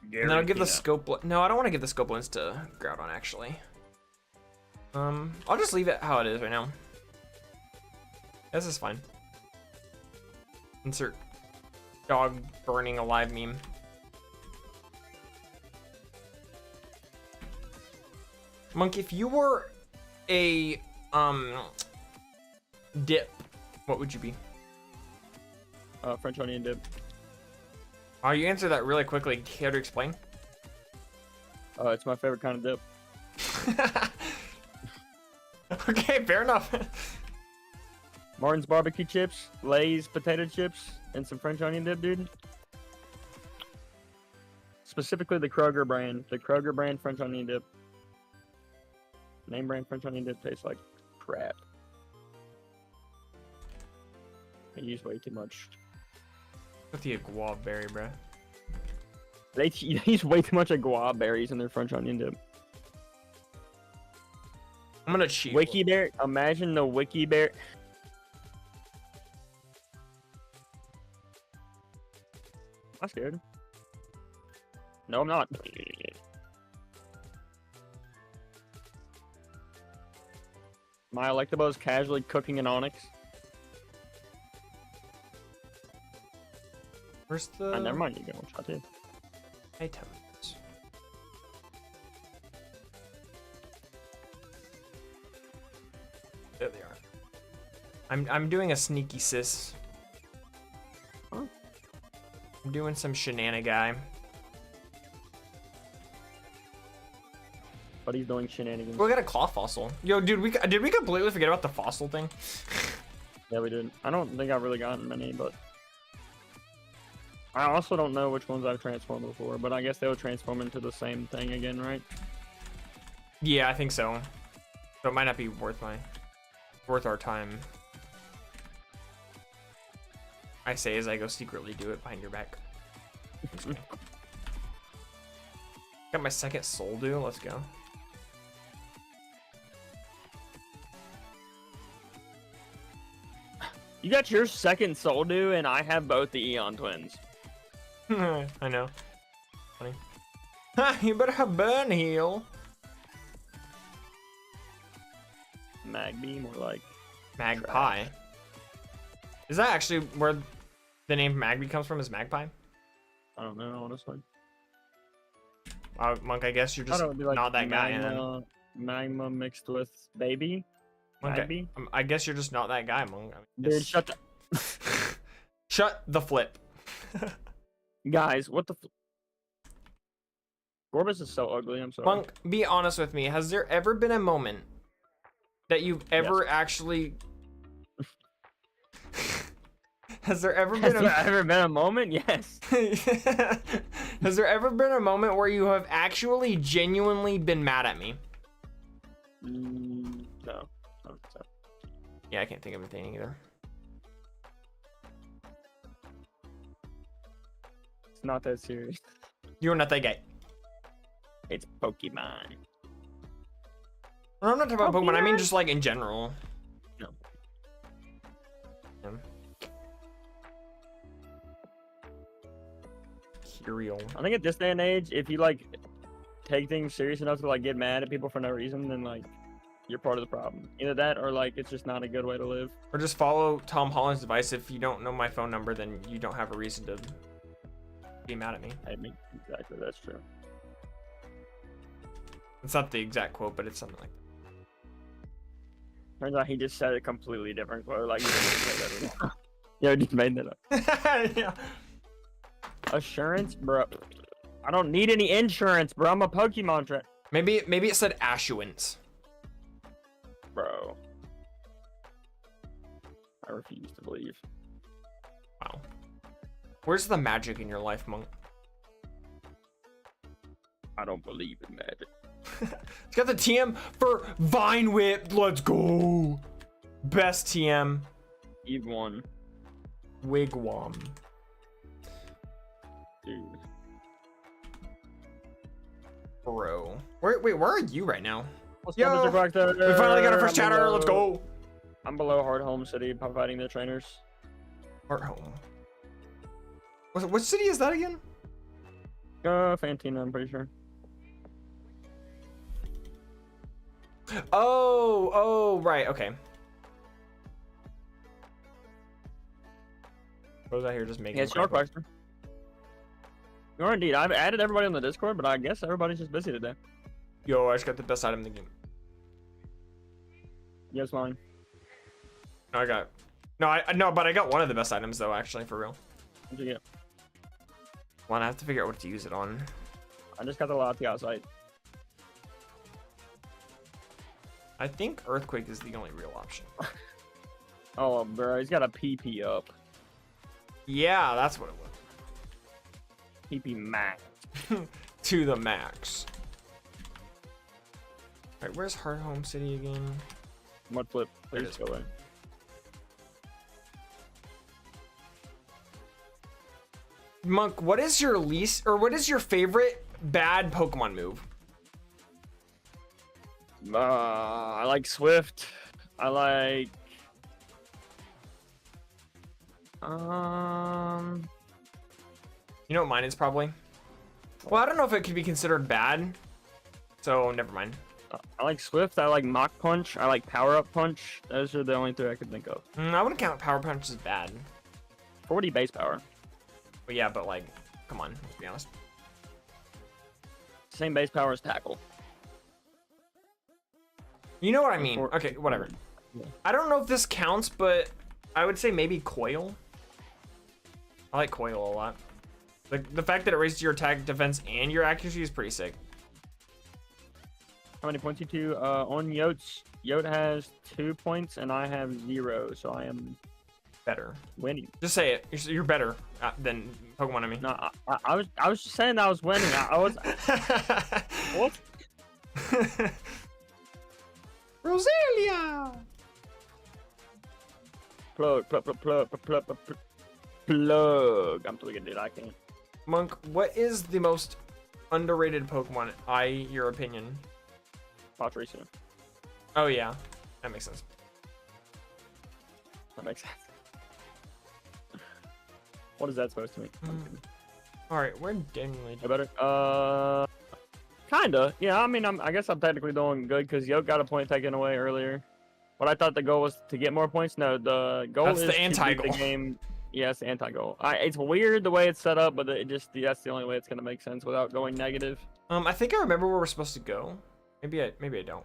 Speaker 2: and then I'll give the scope. No, I don't want to give the scope lens to Groudon actually. I'll just leave it how it is right now. This is fine. Insert dog burning alive meme. Monk, if you were a dip, what would you be?
Speaker 1: French onion dip.
Speaker 2: Oh, you answered that really quickly. Care to explain?
Speaker 1: It's my favorite kind of dip.
Speaker 2: Okay, fair enough.
Speaker 1: Martin's barbecue chips, Lay's potato chips, and some French onion dip, dude. Specifically the Kroger brand. The Kroger brand French onion dip. Name brand French onion dip tastes like crap. I use way too much.
Speaker 2: With the guava berry, bruh.
Speaker 1: They use way too much of guava berries in their French onion dip.
Speaker 2: I'm gonna cheat.
Speaker 1: Wiki bear. Imagine the wiki bear. I'm scared. No, I'm not. My Electabuzz casually cooking an Onyx.
Speaker 2: Where's the
Speaker 1: Never mind, you go one shot too.
Speaker 2: items? There they are. I'm doing a sneaky sis.
Speaker 1: Huh?
Speaker 2: I'm doing some shenanigan.
Speaker 1: But he's doing shenanigans.
Speaker 2: We got a claw fossil. Yo, dude, did we completely forget about the fossil thing?
Speaker 1: Yeah, we did. I don't think I've really gotten many, but I also don't know which ones I've transformed before, but I guess they'll transform into the same thing again, right?
Speaker 2: Yeah, I think so. So it might not be worth our time. I say as I go secretly do it behind your back. Got my second soul dew. Let's go.
Speaker 1: You got your second soul dew, and I have both the Eon twins.
Speaker 2: I know. Funny. Ha! You better have burn heal.
Speaker 1: Magby, more like
Speaker 2: Magpie. Is that actually where the name Magby comes from? Is Magpie?
Speaker 1: I don't know, honestly.
Speaker 2: Monk, I guess you're just
Speaker 1: Like
Speaker 2: not that guy.
Speaker 1: Magma mixed with baby.
Speaker 2: Monk, I guess you're just not that guy, Monk. I mean,
Speaker 1: Dude, shut the...
Speaker 2: Shut the flip.
Speaker 1: Guys, what the... Gorbis is so ugly, I'm sorry.
Speaker 2: Monk, be honest with me. Has there ever been a moment that you've ever actually... Has there ever been
Speaker 1: a moment? Yes.
Speaker 2: Has there ever been a moment where you have actually genuinely been mad at me?
Speaker 1: No.
Speaker 2: Yeah, I can't think of anything either.
Speaker 1: It's not that serious.
Speaker 2: You're not that guy.
Speaker 1: It's Pokemon.
Speaker 2: No, I'm not talking about Pokemon. I mean just like in general.
Speaker 1: No.
Speaker 2: Curial.
Speaker 1: I think at this day and age, if you like take things serious enough to like get mad at people for no reason, then like you're part of the problem. Either that or like it's just not a good way to live.
Speaker 2: Or just follow Tom Holland's advice. If you don't know my phone number, then you don't have a reason to be mad at me.
Speaker 1: I mean, exactly, that's true.
Speaker 2: It's not the exact quote, but it's something like that.
Speaker 1: Turns out he just said a completely different quote. Like, he didn't say that at all. Yeah, he just made that up.
Speaker 2: Yeah.
Speaker 1: Assurance, bro. I don't need any insurance, bro. I'm a Pokemon trainer.
Speaker 2: Maybe it said assurance.
Speaker 1: Bro. I refuse to believe.
Speaker 2: Wow. Where's the magic in your life, Monk?
Speaker 1: I don't believe in magic.
Speaker 2: It's got the TM for Vine Whip. Let's go. Best TM.
Speaker 1: Eve one.
Speaker 2: Wigwam.
Speaker 1: Dude.
Speaker 2: Bro. Wait, where are you right now?
Speaker 1: What's
Speaker 2: Yo,
Speaker 1: up, Mr. Proctor?
Speaker 2: we finally got our first
Speaker 1: I'm
Speaker 2: chatter.
Speaker 1: below-
Speaker 2: Let's go.
Speaker 1: I'm below Hard Home City providing the trainers.
Speaker 2: Heart home. What city is that again?
Speaker 1: Fantina, I'm pretty sure.
Speaker 2: Oh, right. Okay. What was I here just making?
Speaker 1: Yeah, it's your question. You are indeed. I've added everybody on the Discord, but I guess everybody's just busy today.
Speaker 2: Yo, I just got the best item in the game.
Speaker 1: Yes, mine.
Speaker 2: No, I got. No, but I got one of the best items though. Actually, for real.
Speaker 1: What'd you get?
Speaker 2: Well, I have to figure out what to use it on.
Speaker 1: I just got the Lati outside.
Speaker 2: I think Earthquake is the only real option.
Speaker 1: Oh, bro, he's got a PP up.
Speaker 2: Yeah, that's what it was.
Speaker 1: PP max.
Speaker 2: To the max. Alright, where's Hard Home City again?
Speaker 1: Mud flip.
Speaker 2: There it
Speaker 1: Please
Speaker 2: is.
Speaker 1: go in.
Speaker 2: Monk, what is your least, or what is your favorite bad Pokemon move?
Speaker 1: I like Swift. I like.
Speaker 2: You know what mine is probably? Well, I don't know if it could be considered bad. So, never mind.
Speaker 1: I like Swift. I like Mach Punch. I like Power Up Punch. Those are the only three I could think of.
Speaker 2: I wouldn't count Power Punch as bad.
Speaker 1: 40 base power.
Speaker 2: But yeah, but like, come on, let's be honest.
Speaker 1: Same base power as Tackle.
Speaker 2: You know what I mean? Okay, whatever.
Speaker 1: Yeah.
Speaker 2: I don't know if this counts, but I would say maybe Coil. I like Coil a lot. Like the fact that it raises your attack, defense, and your accuracy is pretty sick.
Speaker 1: How many points you two? On Yotes, Yote has 2 points and I have 0, so I am
Speaker 2: Better.
Speaker 1: winning.
Speaker 2: Just say it. You're better than Pokemon. I mean.
Speaker 1: No, I was just saying that I was winning. I was. What?
Speaker 2: Roselia.
Speaker 1: Plug. I'm plugging, dude. I can't.
Speaker 2: Monk, what is the most underrated Pokemon? Your opinion.
Speaker 1: Patricia.
Speaker 2: Oh yeah, that makes sense.
Speaker 1: That makes sense. What is that supposed to mean?
Speaker 2: All right, we're genuinely
Speaker 1: I better. Kinda. Yeah. I mean, I guess I'm technically doing good because Yoke got a point taken away earlier. But I thought the goal was to get more points. No, the goal
Speaker 2: That's
Speaker 1: is
Speaker 2: the
Speaker 1: to beat
Speaker 2: anti-goal.
Speaker 1: the game. Yeah, it's the anti-goal. It's weird the way it's set up, but that's the only way it's gonna make sense without going negative.
Speaker 2: I think I remember where we're supposed to go. Maybe I don't.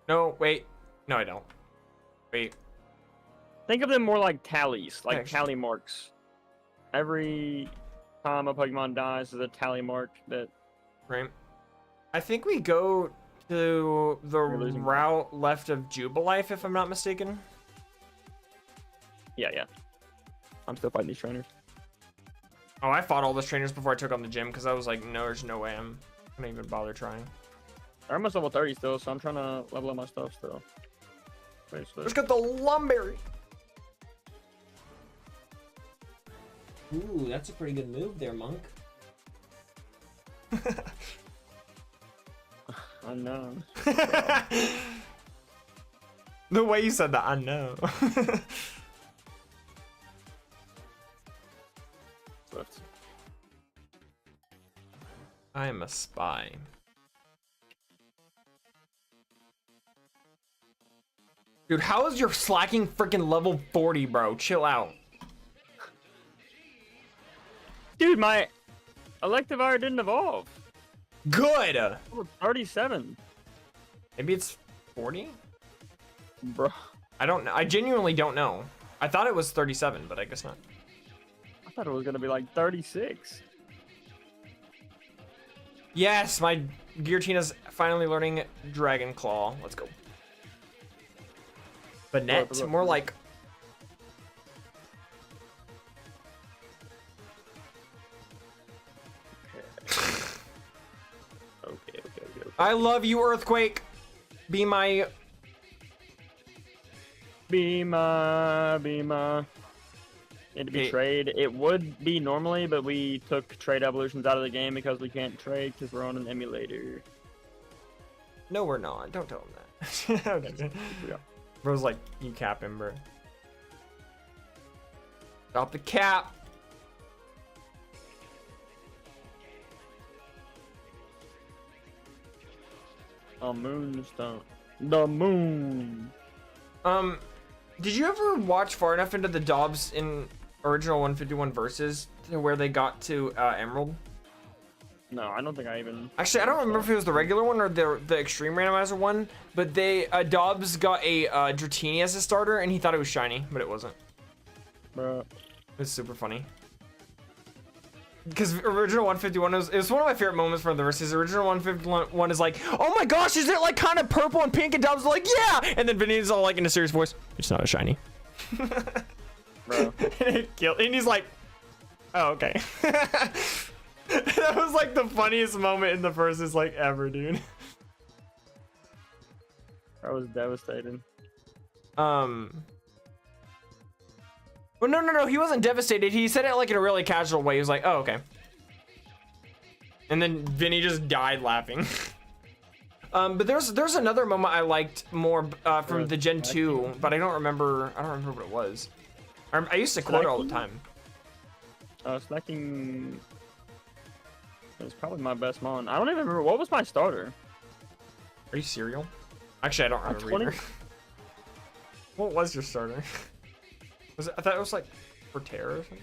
Speaker 2: No, wait. No, I don't. Wait.
Speaker 1: Think of them more like tallies, like
Speaker 2: Actually.
Speaker 1: tally marks. Every time a Pokemon dies is a tally mark that.
Speaker 2: Right. I think we go to the
Speaker 1: You're losing.
Speaker 2: route left of Jubilife, if I'm not mistaken.
Speaker 1: Yeah. I'm still fighting these trainers.
Speaker 2: Oh, I fought all those trainers before I took on the gym because I was like, no, there's no way I'm gonna even bother trying.
Speaker 1: I'm almost level 30 still, so I'm trying to level up my stuff still. Wait, so
Speaker 2: Let's get the Lumberry.
Speaker 3: Ooh, that's a pretty good move there, Monk.
Speaker 1: unknown.
Speaker 2: The way you said that, I know.
Speaker 1: Swift.
Speaker 2: I am a spy. Dude, how is your slacking freaking level 40, bro? Chill out.
Speaker 1: Dude, my Electivire didn't evolve.
Speaker 2: Good.
Speaker 1: Level 37.
Speaker 2: Maybe it's 40?
Speaker 1: Bro.
Speaker 2: I don't know. I genuinely don't know. I thought it was 37, but I guess not.
Speaker 1: I thought it was gonna be like 36.
Speaker 2: Yes, my Giratina finally learning Dragon Claw. Let's go. Banette, more like.
Speaker 1: Okay.
Speaker 2: I love you, Earthquake. Be my.
Speaker 1: It'd be trade. It would be normally, but we took trade evolutions out of the game because we can't trade because we're on an emulator.
Speaker 2: No, we're not. Don't tell him that.
Speaker 1: Yeah.
Speaker 2: Bro's like, you cap him, bro. Stop the cap.
Speaker 1: A moonstone. The moon.
Speaker 2: Did you ever watch far enough into the Dobbs in original 151 verses to where they got to Emerald?
Speaker 1: No, I don't think I even.
Speaker 2: Actually, I don't remember if it was the regular one or the extreme randomizer one, but they Dobbs got a Dratini as a starter and he thought it was shiny, but it wasn't.
Speaker 1: Bro.
Speaker 2: It's super funny. Because original 151 it was one of my favorite moments from the verses. Original 151 is like, oh my gosh, is it like kind of purple and pink? And Dobbs is like, yeah. And then Vinny's all like in a serious voice, it's not a shiny.
Speaker 1: Bro.
Speaker 2: And he's like, oh, okay. That was like the funniest moment in the verses like ever, dude.
Speaker 1: I was devastated.
Speaker 2: Well, no, he wasn't devastated. He said it like in a really casual way. He was like, oh, okay. And then Vinny just died laughing. But there's another moment I liked more from the Gen 2, but I don't remember what it was. I used to quote it all the time.
Speaker 1: Snacking is probably my best mon. I don't even remember. What was my starter?
Speaker 2: Are you cereal? Actually, I don't remember either. What was your starter? Was it, I thought it was like for Terra or something?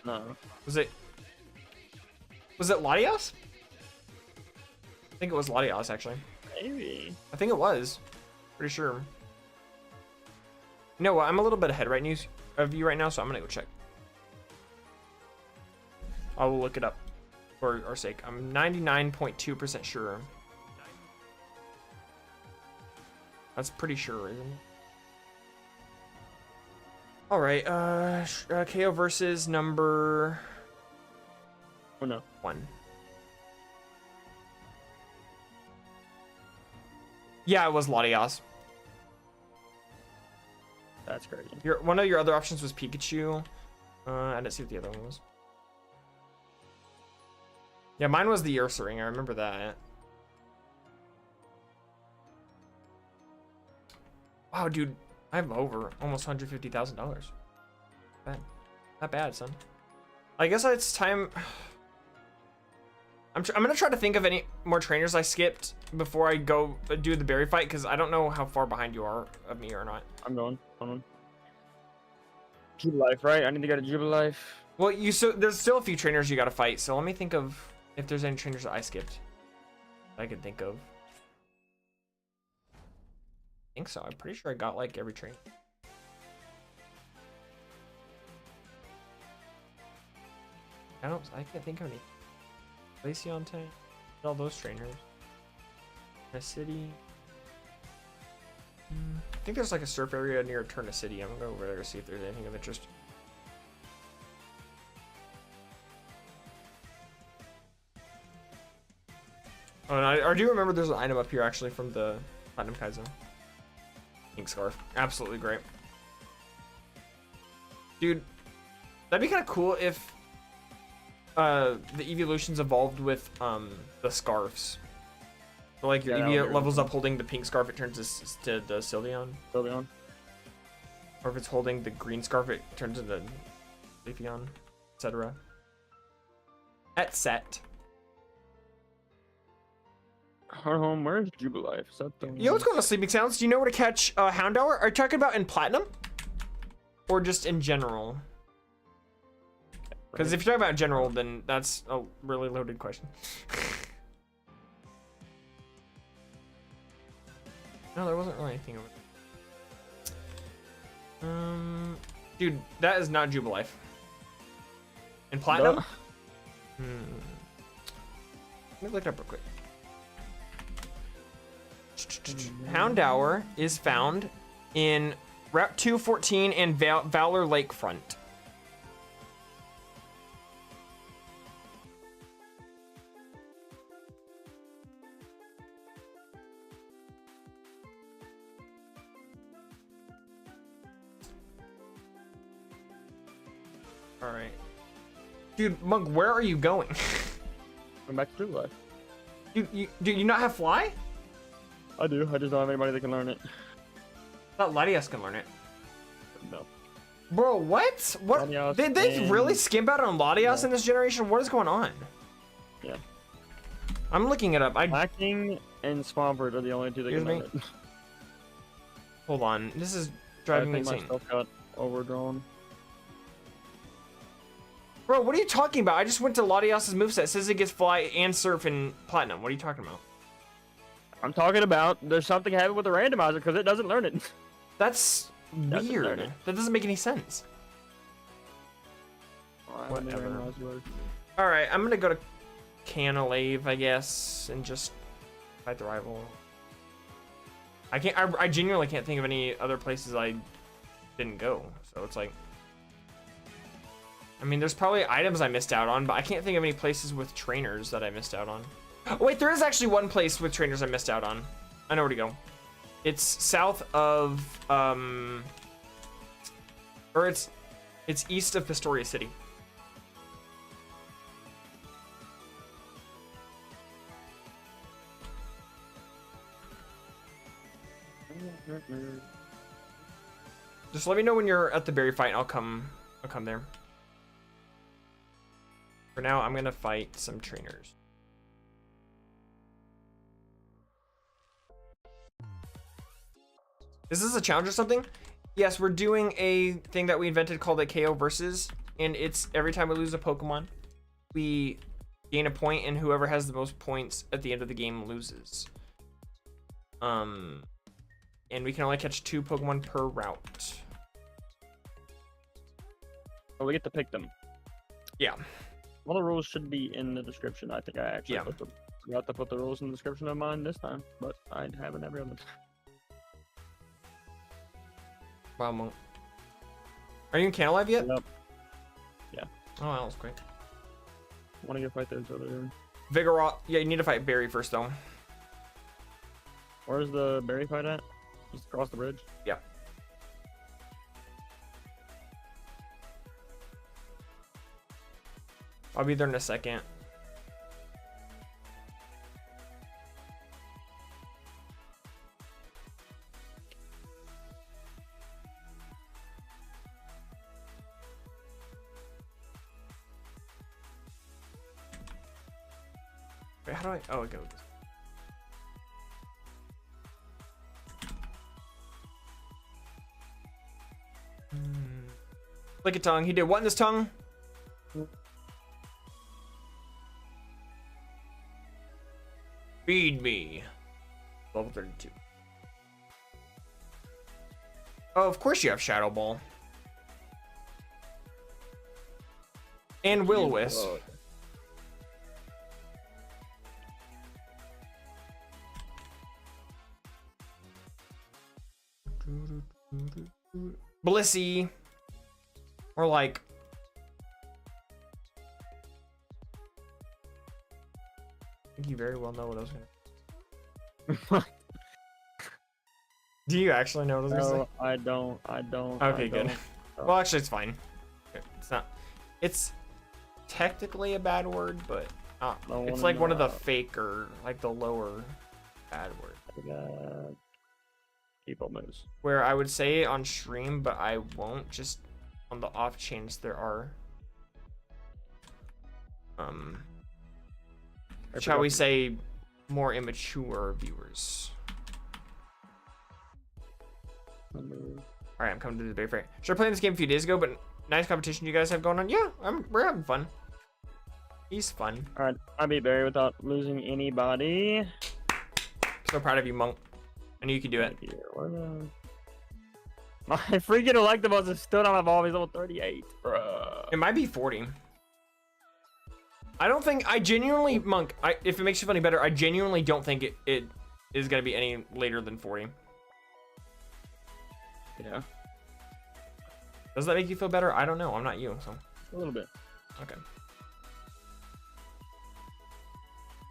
Speaker 2: No. Was it Latios? I think it was Latios actually.
Speaker 1: Maybe.
Speaker 2: I think it was. Pretty sure. You know what? I'm a little bit ahead of you right now, so I'm gonna go check. I will look it up for our sake. I'm 99.2% sure. That's pretty sure, isn't it? All right, KO versus number.
Speaker 1: Oh no.
Speaker 2: 1. Yeah, it was Latios.
Speaker 1: That's crazy.
Speaker 2: One of your other options was Pikachu. I didn't see what the other one was. Yeah, mine was the Ursaring. I remember that. Wow, dude, I have over almost $150,000. Not bad, son. I guess it's time. I'm gonna try to think of any more trainers I skipped before I go do the berry fight, because I don't know how far behind you are of me or not.
Speaker 1: I'm going. Hold on. Jubilife, right? I need to go to Jubilife.
Speaker 2: Well, there's still a few trainers you gotta fight, so let me think of if there's any trainers that I skipped that I could think of. I think so. I'm pretty sure I got like every trainer. I can't think of any. Glaceon tank, all those trainers. A city. I think there's like a surf area near Eterna City. I'm gonna go over there to see if there's anything of interest. Oh, and I do remember there's an item up here actually from the Platinum K.O. Ink Scarf. Absolutely great. Dude, that'd be kind of cool if the evolutions evolved with the scarves. So like your Eevee levels up holding the pink scarf, it turns to the Sylveon.
Speaker 1: Sylveon.
Speaker 2: Or if it's holding the green scarf, it turns into Leafeon, etc. Set.
Speaker 1: Home, where's Jubilife? Is that the
Speaker 2: Yo, what's going on, Sleeping Sounds? Do you know where to catch Houndour? Are you talking about in Platinum? Or just in general? Because if you're talking about general, then that's a really loaded question. No, there wasn't really anything over there. Dude, that is not Jubilife. In Platinum? me look it up real quick. Houndour is found in Route 214 and Valor Lakefront. All right. Dude, Monk, where are you going?
Speaker 1: I'm back to True Life.
Speaker 2: Do you not have fly?
Speaker 1: I do. I just don't have anybody that can learn it.
Speaker 2: I thought Latias can learn it.
Speaker 1: No.
Speaker 2: Bro, what? What?
Speaker 1: Latias
Speaker 2: Did they really skimp out on Latias in this generation? What is going on?
Speaker 1: Yeah.
Speaker 2: I'm looking it up.
Speaker 1: Hacking and Swampert are the only two that can learn it.
Speaker 2: Hold on. This is driving me
Speaker 1: I think
Speaker 2: insane.
Speaker 1: my stuff got overdrawn.
Speaker 2: Bro, what are you talking about? I just went to Latias' moveset. It says it gets fly and surf in platinum. What are you talking about?
Speaker 1: I'm talking about there's something happened with the randomizer because it doesn't learn it.
Speaker 2: That's
Speaker 1: Doesn't learn
Speaker 2: weird.
Speaker 1: it.
Speaker 2: That doesn't make any sense.
Speaker 1: Whatever.
Speaker 2: All right, I'm gonna go to Canalave, I guess, and just fight the rival. I genuinely can't think of any other places I didn't go. So it's like, I mean, there's probably items I missed out on, but I can't think of any places with trainers that I missed out on. Oh, wait, there is actually one place with trainers I missed out on. I know where to go. It's south of, or it's east of Pistoria City. Just let me know when you're at the berry fight and I'll come there. For now, I'm gonna fight some trainers. Is this a challenge or something? Yes, we're doing a thing that we invented called a KO versus, and it's every time we lose a Pokemon, we gain a point, and whoever has the most points at the end of the game loses. And we can only catch 2 Pokemon per route.
Speaker 1: Oh, we get to pick them.
Speaker 2: Yeah.
Speaker 1: All the rules should be in the description. I think I actually forgot to put the rules in the description of mine this time, but I haven't every other time.
Speaker 2: Wow, Monk. Are you in Canalive yet?
Speaker 1: Yep. Yeah.
Speaker 2: Oh, that was quick.
Speaker 1: I want to go fight those other.
Speaker 2: Vigoroth. Yeah, you need to fight Barry first, though.
Speaker 1: Where's the berry fight at? Just across the bridge?
Speaker 2: Yeah. I'll be there in a second. Wait, how do I? Oh, I go with this. Lick a tongue. He did what in his tongue? Feed me. Level 32. Oh, of course you have Shadow Ball. And Will-O-Wisp. Blissey. Or like... I think you very well know what I was gonna... Do you actually know what I was gonna say?
Speaker 1: I don't.
Speaker 2: Okay, good. Well, actually, it's fine. It's not... It's technically a bad word, but... it's like one of the fake or like the lower bad words.
Speaker 1: People moves.
Speaker 2: Where I would say it on stream, but I won't, just on the off chance there are shall we say more immature viewers. Alright, I'm coming to the Bay Fair. Started playing this game a few days ago, but nice competition you guys have going on. Yeah, we're having fun. He's fun.
Speaker 1: Alright, I beat Barry without losing anybody.
Speaker 2: So proud of you, Monk. I knew you could do it.
Speaker 1: My freaking Electabuzz is still on my ball. He's level 38, bruh.
Speaker 2: It might be 40. I don't think, I genuinely, Monk, if it makes you feel any better, I genuinely don't think it is going to be any later than 40.
Speaker 1: Yeah.
Speaker 2: Does that make you feel better? I don't know. I'm not you, so.
Speaker 1: A little bit.
Speaker 2: Okay.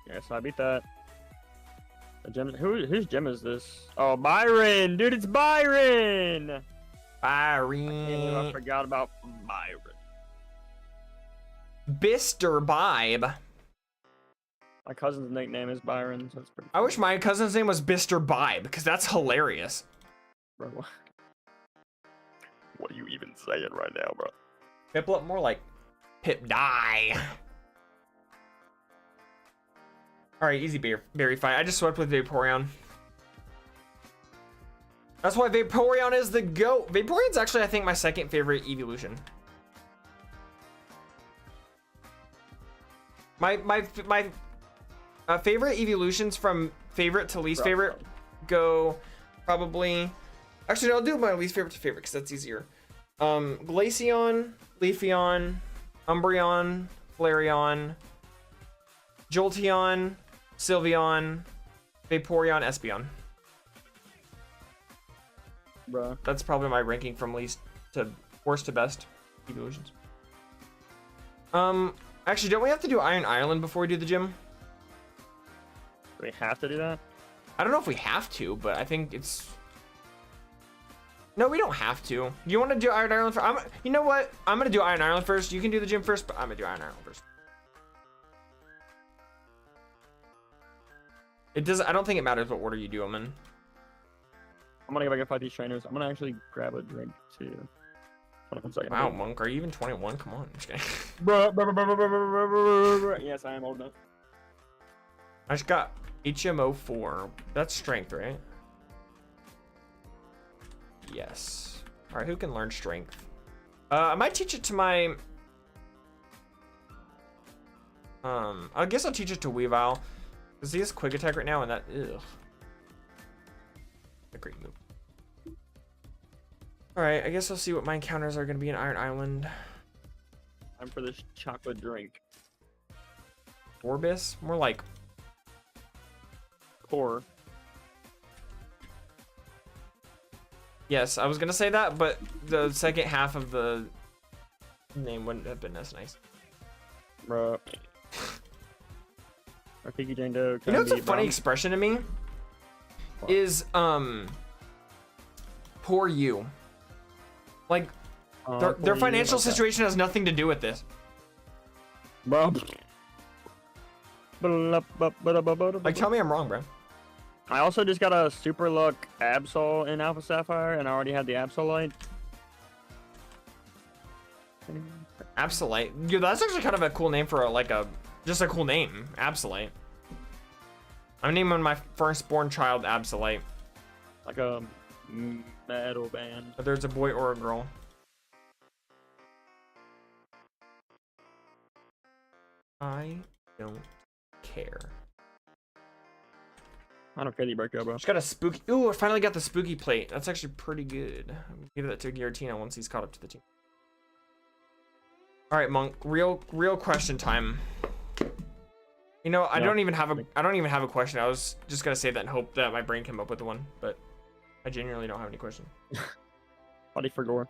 Speaker 1: Yeah, so I beat that. The gem, whose gem is this? Oh, Byron! Dude, it's Byron! I
Speaker 2: Byron.
Speaker 1: forgot about Byron.
Speaker 2: Bister Bibe.
Speaker 1: My cousin's nickname is Byron, so it's pretty
Speaker 2: I wish my cousin's name was Bister Bibe, because that's hilarious.
Speaker 1: Bro, what are you even saying right now, bro?
Speaker 2: Piplup, more like Pip Die. Alright, easy berry fight. I just swept with Vaporeon. That's why Vaporeon is the GOAT. Vaporeon's actually, I think, my second favorite evolution. My favorite evolutions from favorite to least favorite go probably... Actually, no, I'll do my least favorite to favorite because that's easier. Glaceon, Leafeon, Umbreon, Flareon, Jolteon, Sylveon, Vaporeon, Espeon.
Speaker 1: Bro.
Speaker 2: That's probably my ranking from least to worst to best evolutions. Actually, don't we have to do Iron Island before we do the gym?
Speaker 1: Do we have to do that?
Speaker 2: I don't know if we have to, but I think it's... No, we don't have to. You want to do Iron Island first? You know what? I'm going to do Iron Island first. You can do the gym first, but I'm going to do Iron Island first. It does. I don't think it matters what order you do them in.
Speaker 1: I'm gonna go back and fight these trainers. I'm gonna actually grab a drink too. Hold on 1 second.
Speaker 2: Wow, Monk, are you even 21? Come on. I'm just kidding.
Speaker 1: Bro. Yes, I am old enough.
Speaker 2: I just got HMO 4. That's strength, right? Yes. All right, who can learn strength? I might teach it to my... I guess I'll teach it to Weavile. Because he has quick attack right now, and that... Ugh. A great move. Alright, I guess I'll see what my encounters are going to be in Iron Island.
Speaker 1: Time for this chocolate drink.
Speaker 2: Orbis? More like...
Speaker 1: Core.
Speaker 2: Yes, I was going to say that, but the second half of the name wouldn't have been as nice.
Speaker 1: Bro. Or Piggy Jane Doe.
Speaker 2: You know what's a funny expression to me?
Speaker 1: What?
Speaker 2: Is, poor you. Like, their financial situation has nothing to do with this.
Speaker 1: Bro.
Speaker 2: Like, tell me I'm wrong, bro.
Speaker 1: I also just got a Super Luck Absol in Alpha Sapphire, and I already had the Absolite.
Speaker 2: Absolite. Yeah, that's actually kind of a cool name for just a cool name. Absolite. I'm naming my firstborn child Absolite.
Speaker 1: Like a metal band.
Speaker 2: Whether it's a boy or a girl. I don't care.
Speaker 1: I don't care that you broke up, bro.
Speaker 2: Just got a spooky. Ooh, I finally got the spooky plate. That's actually pretty good. I'm gonna give that to Giratina once he's caught up to the team. All right, Monk. Real question time. You know, I don't even have a question. I was just gonna say that and hope that my brain came up with the one, but I genuinely don't have any question.
Speaker 1: Buddy for Gore.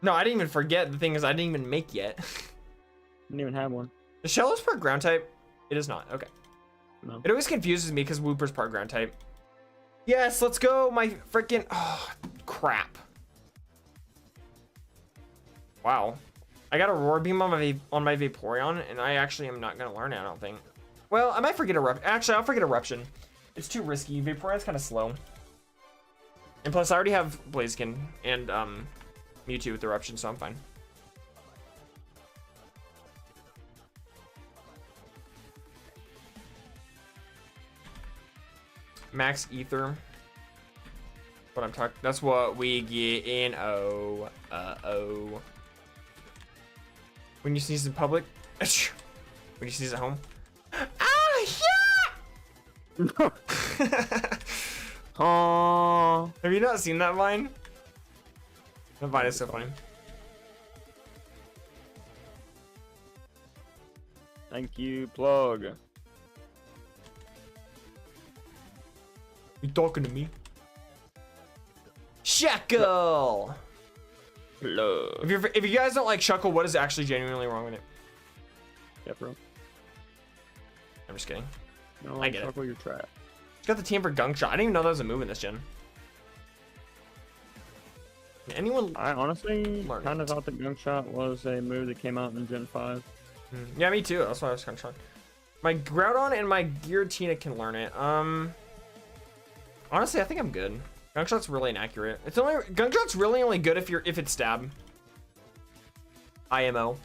Speaker 2: No, I didn't even forget. The thing is, I didn't even make yet.
Speaker 1: Didn't even have one.
Speaker 2: The shell is part ground type. It is not. Okay.
Speaker 1: No.
Speaker 2: It always confuses me because Wooper's part ground type. Yes, let's go. My freaking crap. Wow. I got a Roar Beam on my Vaporeon, and I actually am not gonna learn it, I don't think. Well, I might forget Eruption. Actually, I'll forget Eruption. It's too risky. Vaporeon's kind of slow. And plus, I already have Blaziken and Mewtwo with Eruption, so I'm fine. Max Ether. What I'm talking. That's what we get in. Oh. When you sneeze in public. When you sneeze at home. Ah, yeah!
Speaker 1: Oh.
Speaker 2: Have you not seen that Vine? That Vine is so funny.
Speaker 1: Thank you, plug.
Speaker 2: You talking to me? Shackle!
Speaker 1: Plug.
Speaker 2: If you guys don't like Shuckle, what is actually genuinely wrong with it?
Speaker 1: Yeah, bro.
Speaker 2: I'm just kidding.
Speaker 1: No,
Speaker 2: I get it.
Speaker 1: Your trap.
Speaker 2: It's got the team for Gunk Shot. I didn't even know that was a move in this gen. Anyone?
Speaker 1: I honestly
Speaker 2: Learn
Speaker 1: kind
Speaker 2: it.
Speaker 1: of thought the gunk shot was a move that came out in Gen 5.
Speaker 2: Yeah, me too. That's why I was kind of shocked. My Groudon and my Giratina can learn it. Honestly, I think I'm good. Gunk Shot's really inaccurate. It's only Gunk Shot's really only good if it's stab. IMO.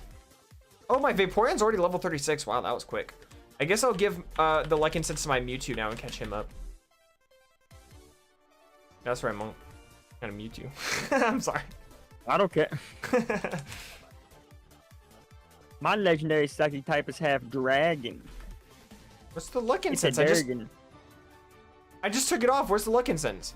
Speaker 2: Oh, my Vaporeon's already level 36. Wow, that was quick. I guess I'll give the Lycan Sense to my Mewtwo now and catch him up. That's right, Monk. Kind of Mewtwo. I'm sorry.
Speaker 1: I don't care. My legendary psychic type is half dragon.
Speaker 2: What's the Lycan
Speaker 1: It's a
Speaker 2: Sense?
Speaker 1: dragon.
Speaker 2: I just took it off. Where's the Lycan Sense?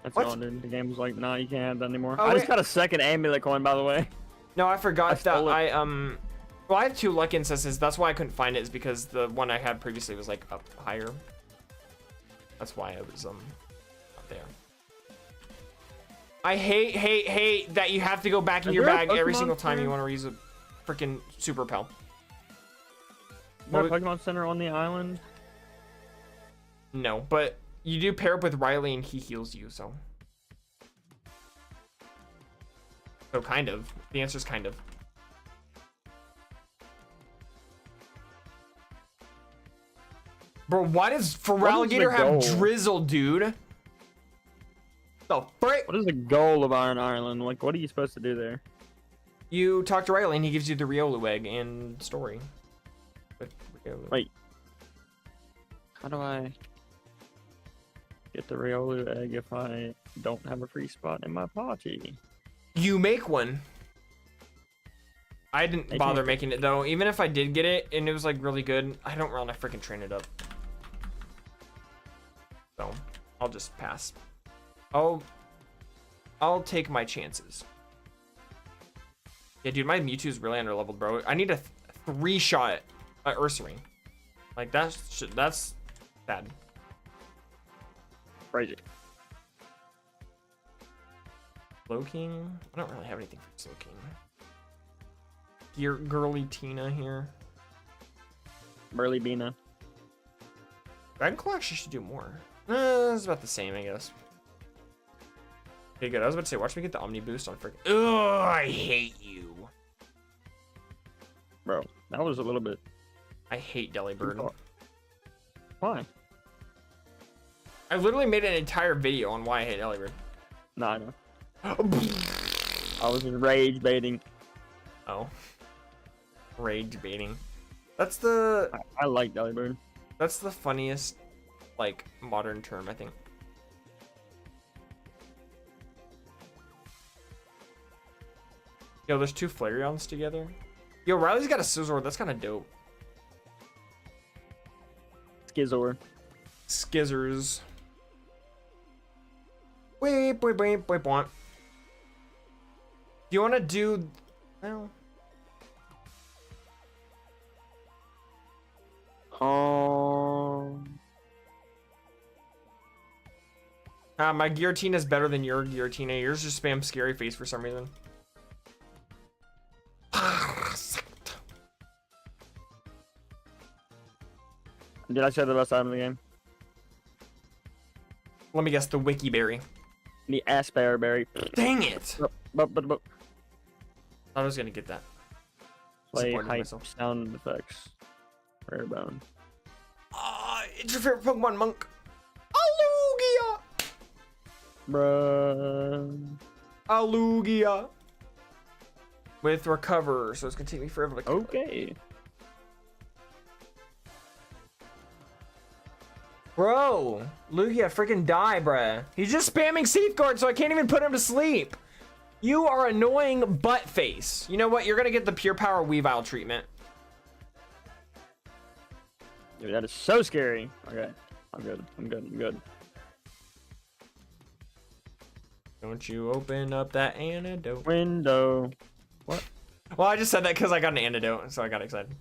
Speaker 1: That's
Speaker 2: What?
Speaker 1: all, dude. The game was like, nah, you can't have that anymore.
Speaker 2: Oh,
Speaker 1: I just
Speaker 2: wait.
Speaker 1: got a second amulet coin, by the way.
Speaker 2: No, I forgot that
Speaker 1: stole it.
Speaker 2: well, I have 2 Lycan Senses. That's why I couldn't find it, is because the one I had previously was like up higher. That's why I was up there. I hate that you have to go back in
Speaker 1: Is
Speaker 2: your
Speaker 1: there a
Speaker 2: bag every
Speaker 1: Pokemon
Speaker 2: single time you
Speaker 1: Center?
Speaker 2: want to use a freaking Super Pel.
Speaker 1: Is there a Pokemon Center on the island?
Speaker 2: No, but you do pair up with Riley and he heals you, so. So kind of. The answer is kind of. Bro, why does Feraligatr have
Speaker 1: goal?
Speaker 2: Drizzle, dude? The frick?
Speaker 1: What is the goal of Iron Island? Like, what are you supposed to do there?
Speaker 2: You talk to Riley and he gives you the Riolu egg and story. With Riolu.
Speaker 1: Wait. How do I get the Riolu egg if I don't have a free spot in my party?
Speaker 2: You make one. I didn't
Speaker 1: Make
Speaker 2: bother
Speaker 1: me-
Speaker 2: making it though. Even if I did get it and it was like really good, I don't want to freaking train it up. So I'll just pass. I'll take my chances. Yeah, dude, my Mewtwo's really underleveled, bro. I need a 3-shot Ursaring. Like that's sad.
Speaker 1: Crazy.
Speaker 2: Slowking? I don't really have anything for Slowking. Girly Tina here.
Speaker 1: Burly Bina.
Speaker 2: Dragonclaw actually should do more. It's about the same, I guess. Okay, good. I was about to say, watch me get the Omni boost on freaking. Ugh, I hate you.
Speaker 1: Bro, that was a little bit.
Speaker 2: I hate Delibird.
Speaker 1: Why?
Speaker 2: I literally made an entire video on why I hate Delibird.
Speaker 1: Nah, I know. I was rage baiting.
Speaker 2: Oh. Rage baiting. That's the
Speaker 1: I like Delibird.
Speaker 2: that's the funniest like modern term, I think. Yo, there's 2 Flareons together. Yo, Riley's got a Scizor. That's kind of dope.
Speaker 1: Skizor.
Speaker 2: Skizzers. Wait. Do you want to do? Well, my Giratina is better than your Giratina. Yours just spam scary face for some reason.
Speaker 1: Did I say the best item of the game?
Speaker 2: Let me guess, the Wiki Berry.
Speaker 1: The Aspire Berry.
Speaker 2: Dang it!
Speaker 1: But.
Speaker 2: I was gonna get that.
Speaker 1: Play
Speaker 2: Disappointed
Speaker 1: hype
Speaker 2: myself.
Speaker 1: sound effects. Rare bone.
Speaker 2: It's your favorite Pokemon, Monk. Alugia!
Speaker 1: Bruh.
Speaker 2: Alugia. With Recover, so it's gonna take me forever to kill it.
Speaker 1: Okay.
Speaker 2: Bro, Lugia freaking die, bruh. He's just spamming Safeguard, so I can't even put him to sleep. You are annoying butt face. You know what? You're gonna get the Pure Power Weavile treatment.
Speaker 1: Dude, that is so scary. Okay. I'm good.
Speaker 2: Don't you open up that antidote.
Speaker 1: Window. What?
Speaker 2: Well, I just said that because I got an antidote, so I got excited.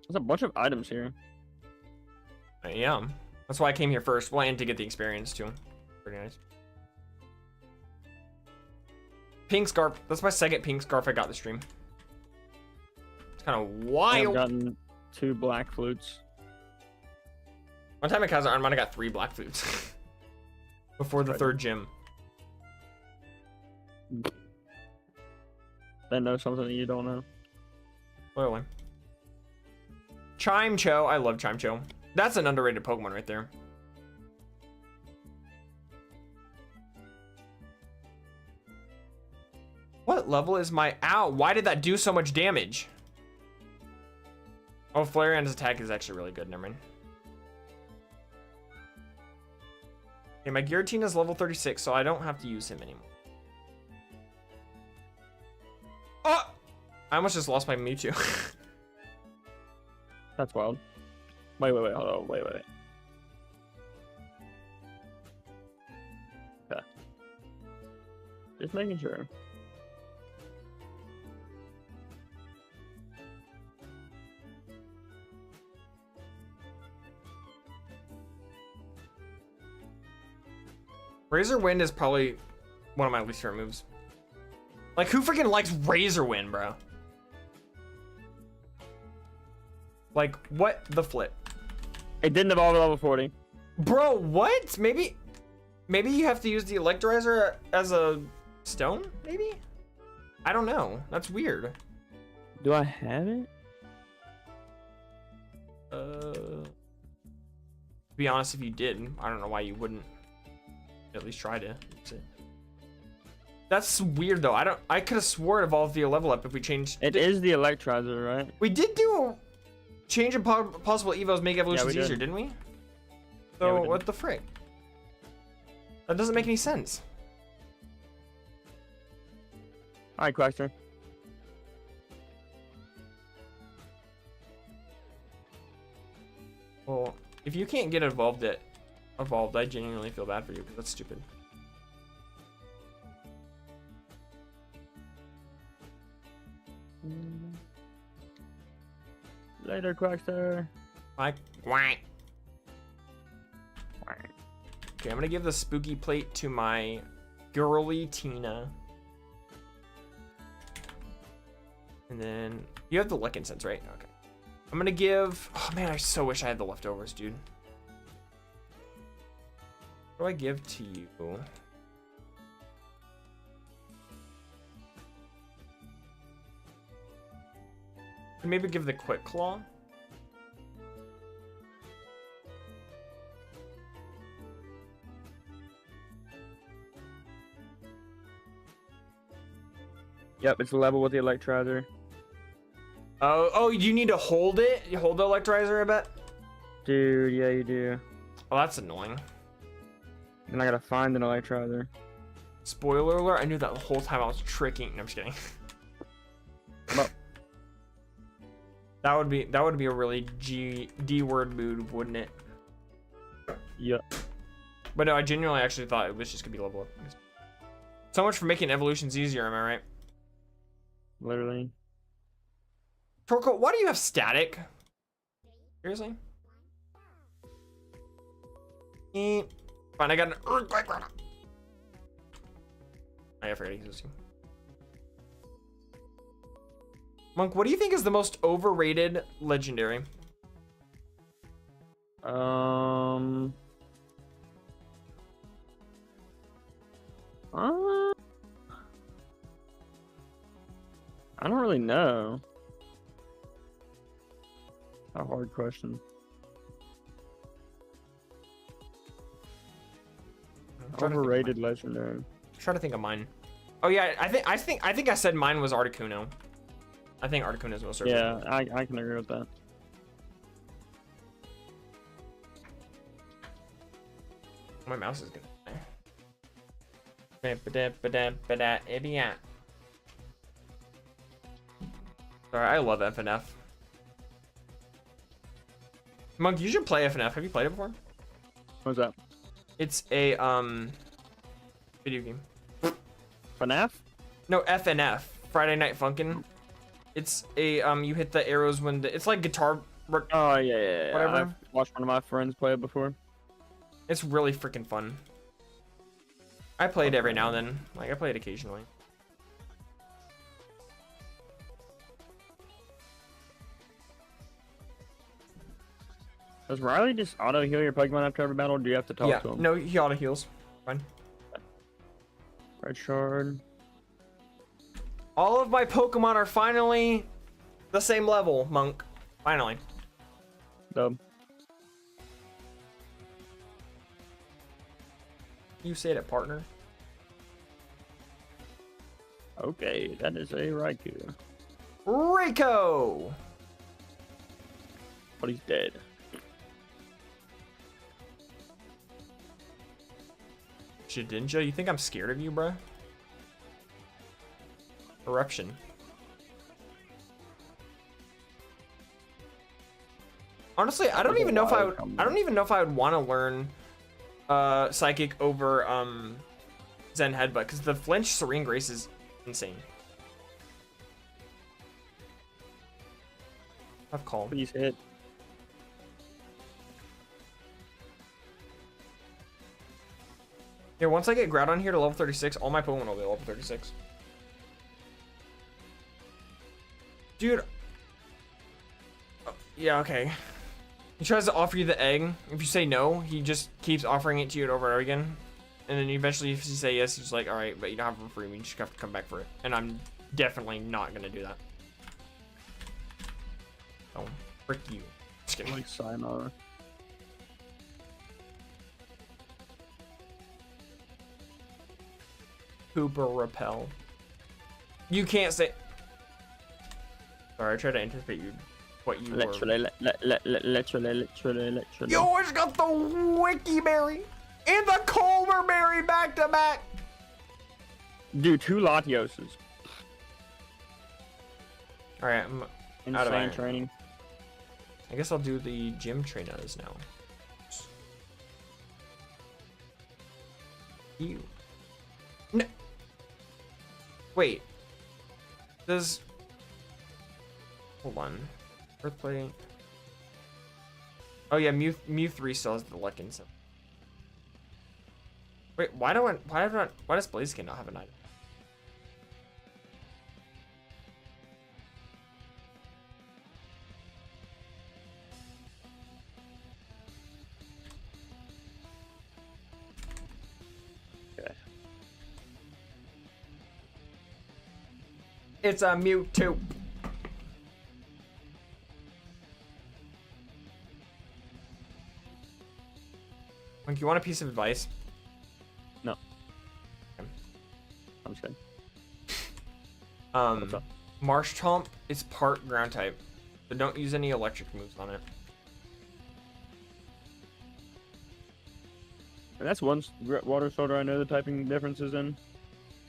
Speaker 1: There's a bunch of items here.
Speaker 2: Yeah. That's why I came here first. Well, and to get the experience too. Pretty nice. Pink scarf. That's my second pink scarf I got this stream. It's kind of wild.
Speaker 1: I've gotten 2 black flutes.
Speaker 2: One time at Kaiser Armand, I got 3 black flutes. Before the 3rd gym.
Speaker 1: Then know something that you don't know.
Speaker 2: Clearly. Chime-Cho. I love Chime-Cho. That's an underrated Pokemon right there. What level is my... Ow, why did that do so much damage? Oh, Flareon's attack is actually really good. Never mind. Okay, my Giratina is level 36, so I don't have to use him anymore. Oh! I almost just lost my Mewtwo.
Speaker 1: That's wild. Wait, hold on, wait. Okay. Just making sure.
Speaker 2: Razor Wind is probably one of my least favorite moves. Like, who freaking likes Razor Wind, bro? Like, what the flip?
Speaker 1: It didn't evolve at level 40.
Speaker 2: Bro, what? Maybe you have to use the Electrolyzer as a stone, maybe? I don't know. That's weird.
Speaker 1: Do I have it?
Speaker 2: To be honest, if you did, I don't know why you wouldn't at least try to. That's weird though. I could have swore it evolved via level up if we changed.
Speaker 1: It is the Electrolyzer, right?
Speaker 2: We did do change in possible evos make evolutions easier, didn't we? So
Speaker 1: we did.
Speaker 2: what the frick? That doesn't make any sense.
Speaker 1: All right, Quackster.
Speaker 2: Well, if you can't get evolved, I genuinely feel bad for you because that's stupid.
Speaker 1: Later, Quackster.
Speaker 2: Like, quack. Okay, I'm gonna give the spooky plate to my girly Tina. And then you have the lick incense, right? Okay. I'm gonna give. Oh man, I so wish I had the leftovers, dude. What do I give to you? Maybe give the Quick Claw.
Speaker 1: Yep, it's level with the Electrolyzer.
Speaker 2: Oh, you need to hold it? You hold the Electrolyzer, I bet?
Speaker 1: Dude, yeah, you do.
Speaker 2: Oh, that's annoying.
Speaker 1: And I gotta find an Electrolyzer.
Speaker 2: Spoiler alert, I knew that the whole time I was tricking. No, I'm just kidding.
Speaker 1: Well,
Speaker 2: that would be a really D word mood, wouldn't it?
Speaker 1: yeah.
Speaker 2: But no, I genuinely actually thought it was just gonna be level up. So much for making evolutions easier, am I right?
Speaker 1: Literally.
Speaker 2: Torko, why do you have static? Seriously? Fine, I got an earthquake. I forgot to use this. Monk, what do you think is the most overrated legendary?
Speaker 1: I don't really know. A hard question. Overrated legendary.
Speaker 2: Try to think of mine. Oh yeah, I think I said mine was Articuno. I think Articuno is most overrated.
Speaker 1: Yeah, I can agree with that.
Speaker 2: My mouse is gonna. Sorry, I love FNF. Monk, you should play FNF. Have you played it before?
Speaker 1: What's that?
Speaker 2: It's a video game.
Speaker 1: FNAF?
Speaker 2: No, FNF. Friday Night Funkin'. It's a you hit the arrows when it's like Guitar
Speaker 1: Oh yeah.
Speaker 2: Whatever.
Speaker 1: I've watched one of my friends play it before.
Speaker 2: It's really freaking fun. I play it every now and then. Like, I play it occasionally.
Speaker 1: Does Riley just auto heal your Pokemon after every battle, or do you have to talk to him?
Speaker 2: No, he auto heals. Fine.
Speaker 1: Red Shard.
Speaker 2: All of my Pokemon are finally the same level, Monk. Finally.
Speaker 1: Dub.
Speaker 2: You say it, partner.
Speaker 1: Okay, that is a Raikou.
Speaker 2: Rico!
Speaker 1: But he's dead.
Speaker 2: Shedinja, you think I'm scared of you, bruh? Eruption. Honestly, I don't even know if I would want to learn Psychic over Zen Headbutt, because the flinch Serene Grace is insane. I've called.
Speaker 1: Please hit.
Speaker 2: Here, once I get Groudon here to level 36, all my Pokemon will be level 36. Dude. Oh, yeah, okay. He tries to offer you the egg. If you say no, he just keeps offering it to you over and over again. And then eventually, if you say yes, he's like, alright, but you don't have it for free. You just have to come back for it. And I'm definitely not going to do that. Oh, frick you. Just kidding.
Speaker 1: Like Sayonara.
Speaker 2: Hooper Repel. You can't say. Sorry, I tried to anticipate you. What you
Speaker 1: literally.
Speaker 2: You always got the Wiki Berry and the Culver Berry back to back.
Speaker 1: Dude, 2 Latioses.
Speaker 2: All right, I'm out of
Speaker 1: Insane
Speaker 2: iron.
Speaker 1: training.
Speaker 2: I guess I'll do the gym trainers now. You. No. Wait. Does. Hold on. Earthplay. Oh yeah, Mew 3 still has the Lichen. So. Wait, why does Blaziken not have an item? It's a Mewtwo. Like, you want a piece of advice?
Speaker 1: No.
Speaker 2: Okay.
Speaker 1: I'm just kidding.
Speaker 2: Um, Marshtomp is part ground type, so don't use any electric moves on it.
Speaker 1: And that's one water shoulder I know the typing differences in.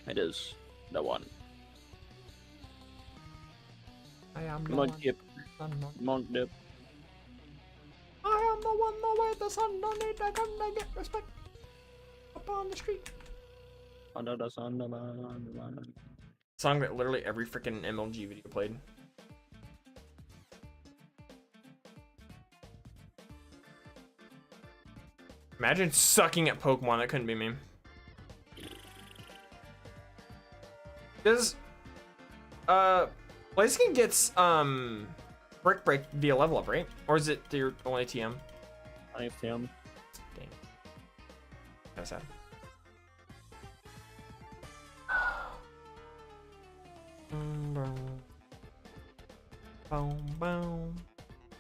Speaker 1: It is the one.
Speaker 2: I am the
Speaker 1: Monk
Speaker 2: one.
Speaker 1: dip. Monk dip.
Speaker 2: I am the one, the way the sun don't need to come to get respect up on the street.
Speaker 1: Under the sun, under the
Speaker 2: Song that literally every freaking MLG video played. Imagine sucking at Pokemon. That couldn't be me. Does Blaziken gets Brick Break via level up, right? Or is it your only TM?
Speaker 1: I think it's him.
Speaker 2: Dang. That's sad. Boom, boom.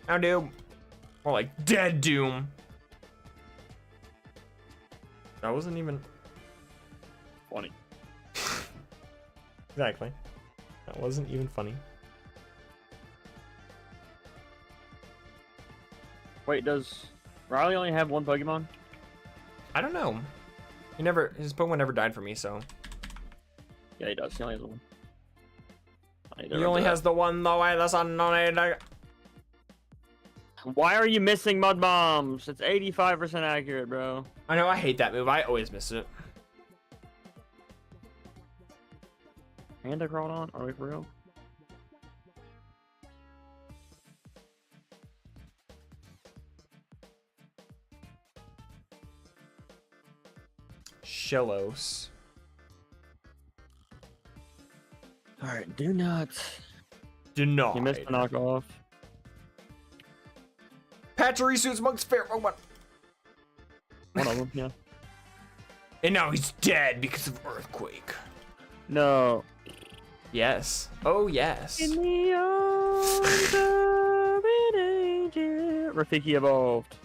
Speaker 2: Now Doom. More like Dead Doom. That wasn't even
Speaker 1: Funny.
Speaker 2: exactly. That wasn't even funny.
Speaker 1: Wait, does Riley only have one Pokemon?
Speaker 2: I don't know. His Pokemon never died for me, so.
Speaker 1: Yeah, he does. He only has one.
Speaker 2: He only has the one, the way the sun don't need to.
Speaker 1: Why are you missing Mud Bombs? It's 85% accurate, bro.
Speaker 2: I know, I hate that move. I always miss it.
Speaker 1: Panda crawled on? Are we for real?
Speaker 2: Shellos.
Speaker 1: All right, do not.
Speaker 2: Denied.
Speaker 1: You missed the knockoff.
Speaker 2: Pachyrisu's Monk's favorite Pokemon.
Speaker 1: One of them, yeah.
Speaker 2: And now he's dead because of earthquake.
Speaker 1: No.
Speaker 2: Yes. Oh yes.
Speaker 1: In the arms of an angel. Rafiki evolved.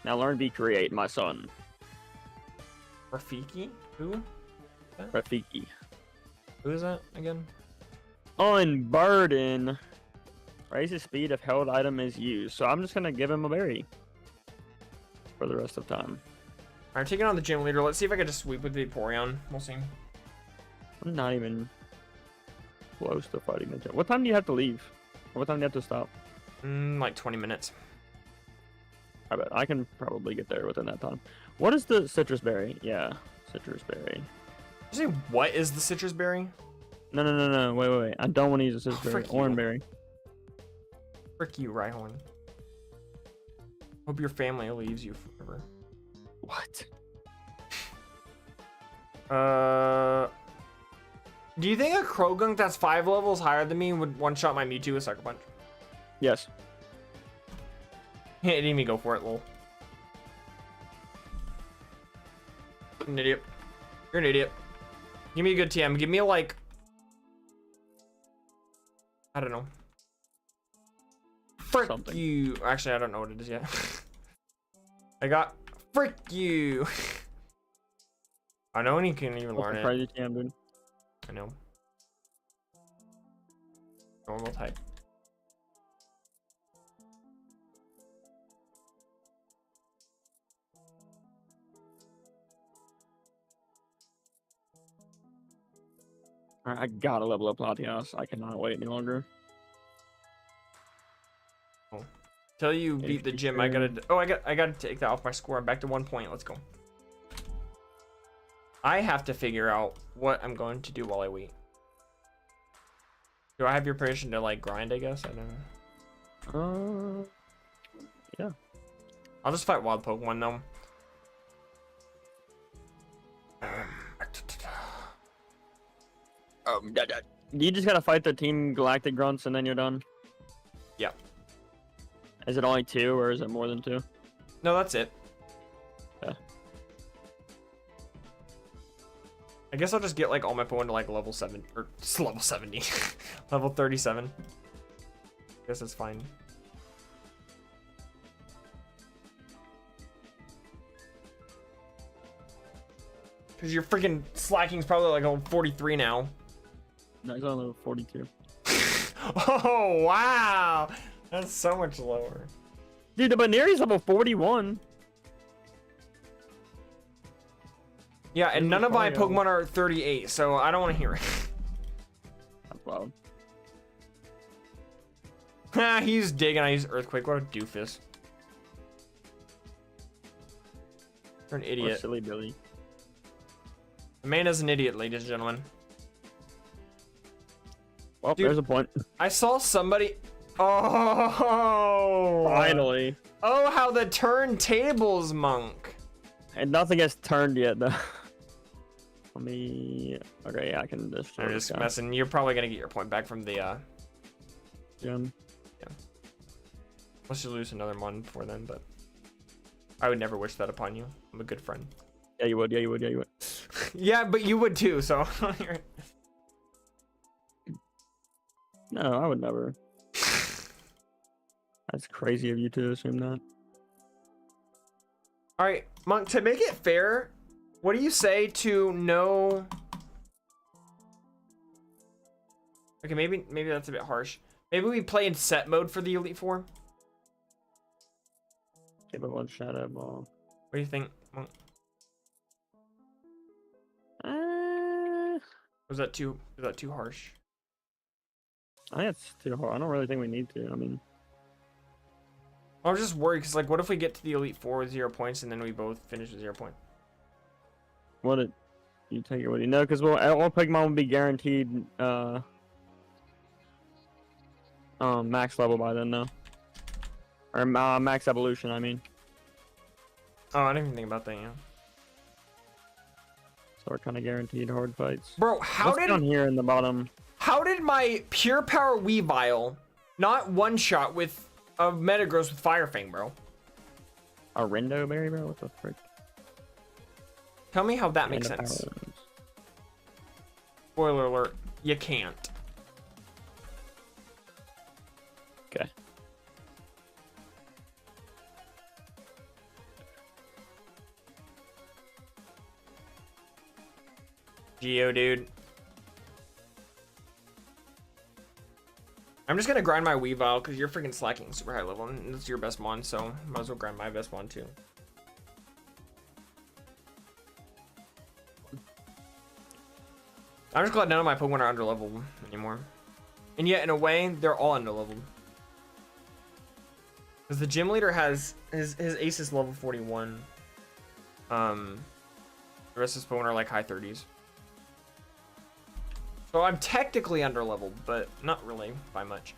Speaker 1: Now learn be create, my son.
Speaker 2: Rafiki? Who?
Speaker 1: Rafiki.
Speaker 2: Who is that again?
Speaker 1: Unburden. Raises speed if held item is used. So I'm just gonna give him a berry for the rest of time.
Speaker 2: Alright, taking on the gym leader. Let's see if I can just sweep with Vaporeon. We'll see.
Speaker 1: I'm not even close to fighting the gym. What time do you have to leave? Or what time do you have to stop?
Speaker 2: Like 20 minutes.
Speaker 1: I bet I can probably get there within that time. What is the citrus berry? Yeah, citrus berry.
Speaker 2: Did you say what is the citrus berry?
Speaker 1: No. Wait. I don't want to use a citrus berry.
Speaker 2: frick you.
Speaker 1: Orange berry.
Speaker 2: Frick you, Rhyhorn. Hope your family leaves you forever.
Speaker 1: What?
Speaker 2: Do you think a Krogunk that's 5 levels higher than me would one-shot my Mewtwo with Sucker Punch?
Speaker 1: Yes.
Speaker 2: It didn't even go for it, lol. An idiot. You're an idiot. Give me a good TM. Give me a, like... I don't know. Frick
Speaker 1: Something.
Speaker 2: you. Actually, I don't know what it is yet. I got... Frick you. I know, and you can even learn it.
Speaker 1: Crazy TM, dude.
Speaker 2: I know. Normal type.
Speaker 1: Alright, I gotta level up Latias. I cannot wait any longer.
Speaker 2: Till you beat the gym, I gotta. Oh, I gotta take that off my score. I'm back to 1 point. Let's go. I have to figure out what I'm going to do while I wait. Do I have your permission to like grind? I guess I don't know.
Speaker 1: Yeah.
Speaker 2: I'll just fight wild Pokemon though.
Speaker 1: You just gotta fight the Team Galactic Grunts and then you're done.
Speaker 2: Yeah.
Speaker 1: Is it only 2 or is it more than 2?
Speaker 2: No, that's it.
Speaker 1: Yeah.
Speaker 2: I guess I'll just get like all my Pokemon to like level 7 or just level 70, level 37. I guess that's fine. Cause your freaking Slacking's probably like level 43 now.
Speaker 1: No, he's on level 42.
Speaker 2: Oh wow, that's so much lower.
Speaker 1: Dude, the Baneri's level 41.
Speaker 2: Yeah, and none of my Pokemon are 38, so I don't want to hear it.
Speaker 1: That's wild.
Speaker 2: Ha, he's digging. I use Earthquake. What a doofus. You're an
Speaker 1: Or
Speaker 2: idiot.
Speaker 1: silly Billy.
Speaker 2: The man is an idiot, ladies and gentlemen.
Speaker 1: Well,
Speaker 2: Dude.
Speaker 1: there's a point.
Speaker 2: I saw somebody. Oh!
Speaker 1: Finally.
Speaker 2: Oh, how the turntables, Monk.
Speaker 1: And nothing has turned yet, though. Let me... Okay, yeah, I can just...
Speaker 2: I'm just messing. You're probably gonna get your point back from the
Speaker 1: Gym.
Speaker 2: Yeah. Unless you lose another one before then, but I would never wish that upon you. I'm a good friend.
Speaker 1: Yeah, you would. Yeah, you would. Yeah, you would.
Speaker 2: Yeah, but you would too. So.
Speaker 1: No, I would never. That's crazy of you to assume that.
Speaker 2: All right, Monk. To make it fair, what do you say to no? Okay, maybe that's a bit harsh. Maybe we play in set mode for the Elite Four.
Speaker 1: Okay, but one shadow ball.
Speaker 2: What do you think, Monk? Was that too harsh?
Speaker 1: I think it's too hard. I don't really think we need to. I mean,
Speaker 2: I was just worried because, like, what if we get to the Elite Four with 0 points and then we both finish with 0 point?
Speaker 1: what it? You take it with you? No, because well, all Pokemon will be guaranteed max level by then, though. Or max evolution, I mean.
Speaker 2: Oh, I didn't even think about that. Yeah.
Speaker 1: So we're kind of guaranteed hard fights.
Speaker 2: Bro, how
Speaker 1: What's down here in the bottom?
Speaker 2: How did my Pure Power Weavile not one shot with a Metagross with Fire Fang, bro?
Speaker 1: A Rindo berry, bro? What the frick?
Speaker 2: Tell me how that makes sense. Spoiler alert, you can't.
Speaker 1: Okay.
Speaker 2: Geo, dude. I'm just gonna grind my Weavile because you're freaking slacking super high level and it's your best mon, so might as well grind my best mon too. I'm just glad none of my Pokemon are under leveled anymore. And yet, in a way, they're all under leveled. Because the gym leader has his ace is level 41. The rest of his Pokemon are like high 30s. So I'm technically under leveled, but not really by much.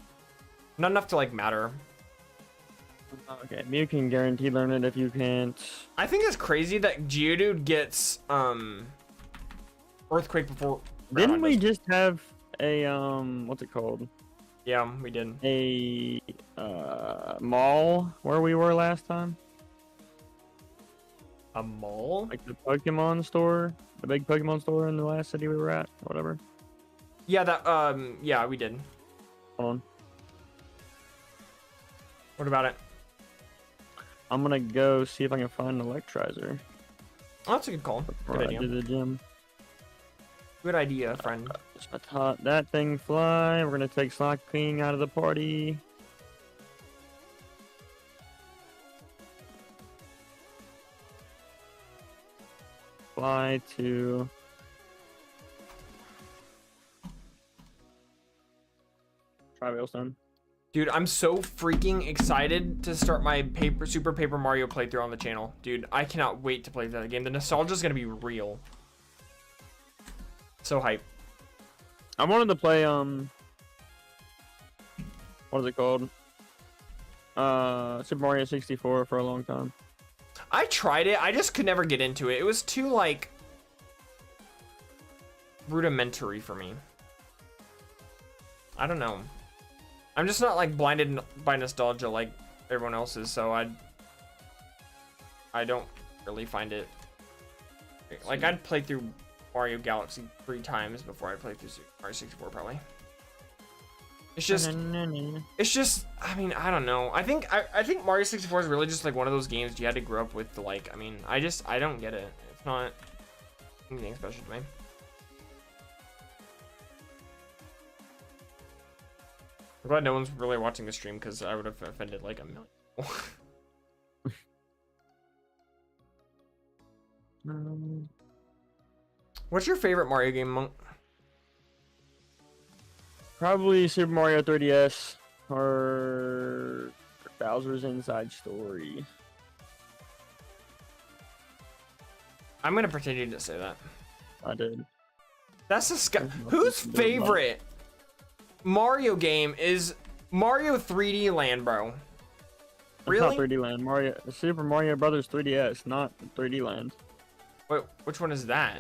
Speaker 2: Not enough to like matter.
Speaker 1: Okay, Mew can guarantee learn it if you can't.
Speaker 2: I think it's crazy that Geodude gets Earthquake before.
Speaker 1: Didn't we just have a what's it called?
Speaker 2: Yeah, we did.
Speaker 1: A mall where we were last time?
Speaker 2: A mall?
Speaker 1: Like the Pokemon store? The big Pokemon store in the last city we were at, whatever.
Speaker 2: Yeah, that yeah, we did.
Speaker 1: Hold on.
Speaker 2: What about it?
Speaker 1: I'm gonna go see if I can find an Electrizer.
Speaker 2: Oh, that's a good call.
Speaker 1: Before
Speaker 2: Good
Speaker 1: I
Speaker 2: idea.
Speaker 1: do the gym.
Speaker 2: Good idea, friend.
Speaker 1: Just gonna top that thing fly. We're gonna take Slot King out of the party. Fly to Tri-Veilstone.
Speaker 2: Dude, I'm so freaking excited to start my Super Paper Mario playthrough on the channel. Dude, I cannot wait to play that game. The nostalgia is gonna be real. So hype.
Speaker 1: I wanted to play what is it called? Super Mario 64 for a long time.
Speaker 2: I tried it. I just could never get into it. It was too like rudimentary for me. I don't know. I'm just not like blinded by nostalgia like everyone else is, so I don't really find it like I'd play through Mario Galaxy 3 times before I play through Super Mario 64 probably. It's just I mean, I don't know. I think Mario 64 is really just like one of those games you had to grow up with to like. I mean, I don't get it. It's not anything special to me. I'm glad no one's really watching the stream because I would have offended like a million people. What's your favorite Mario game, Monk?
Speaker 1: Probably Super Mario 3DS or Bowser's Inside Story.
Speaker 2: I'm gonna pretend you didn't say that.
Speaker 1: I did.
Speaker 2: That's a whose favorite Mario game is Mario 3D Land, bro? Really?
Speaker 1: It's not 3D Land. Mario Super Mario Brothers 3DS, not 3D Land.
Speaker 2: Wait, which one is that?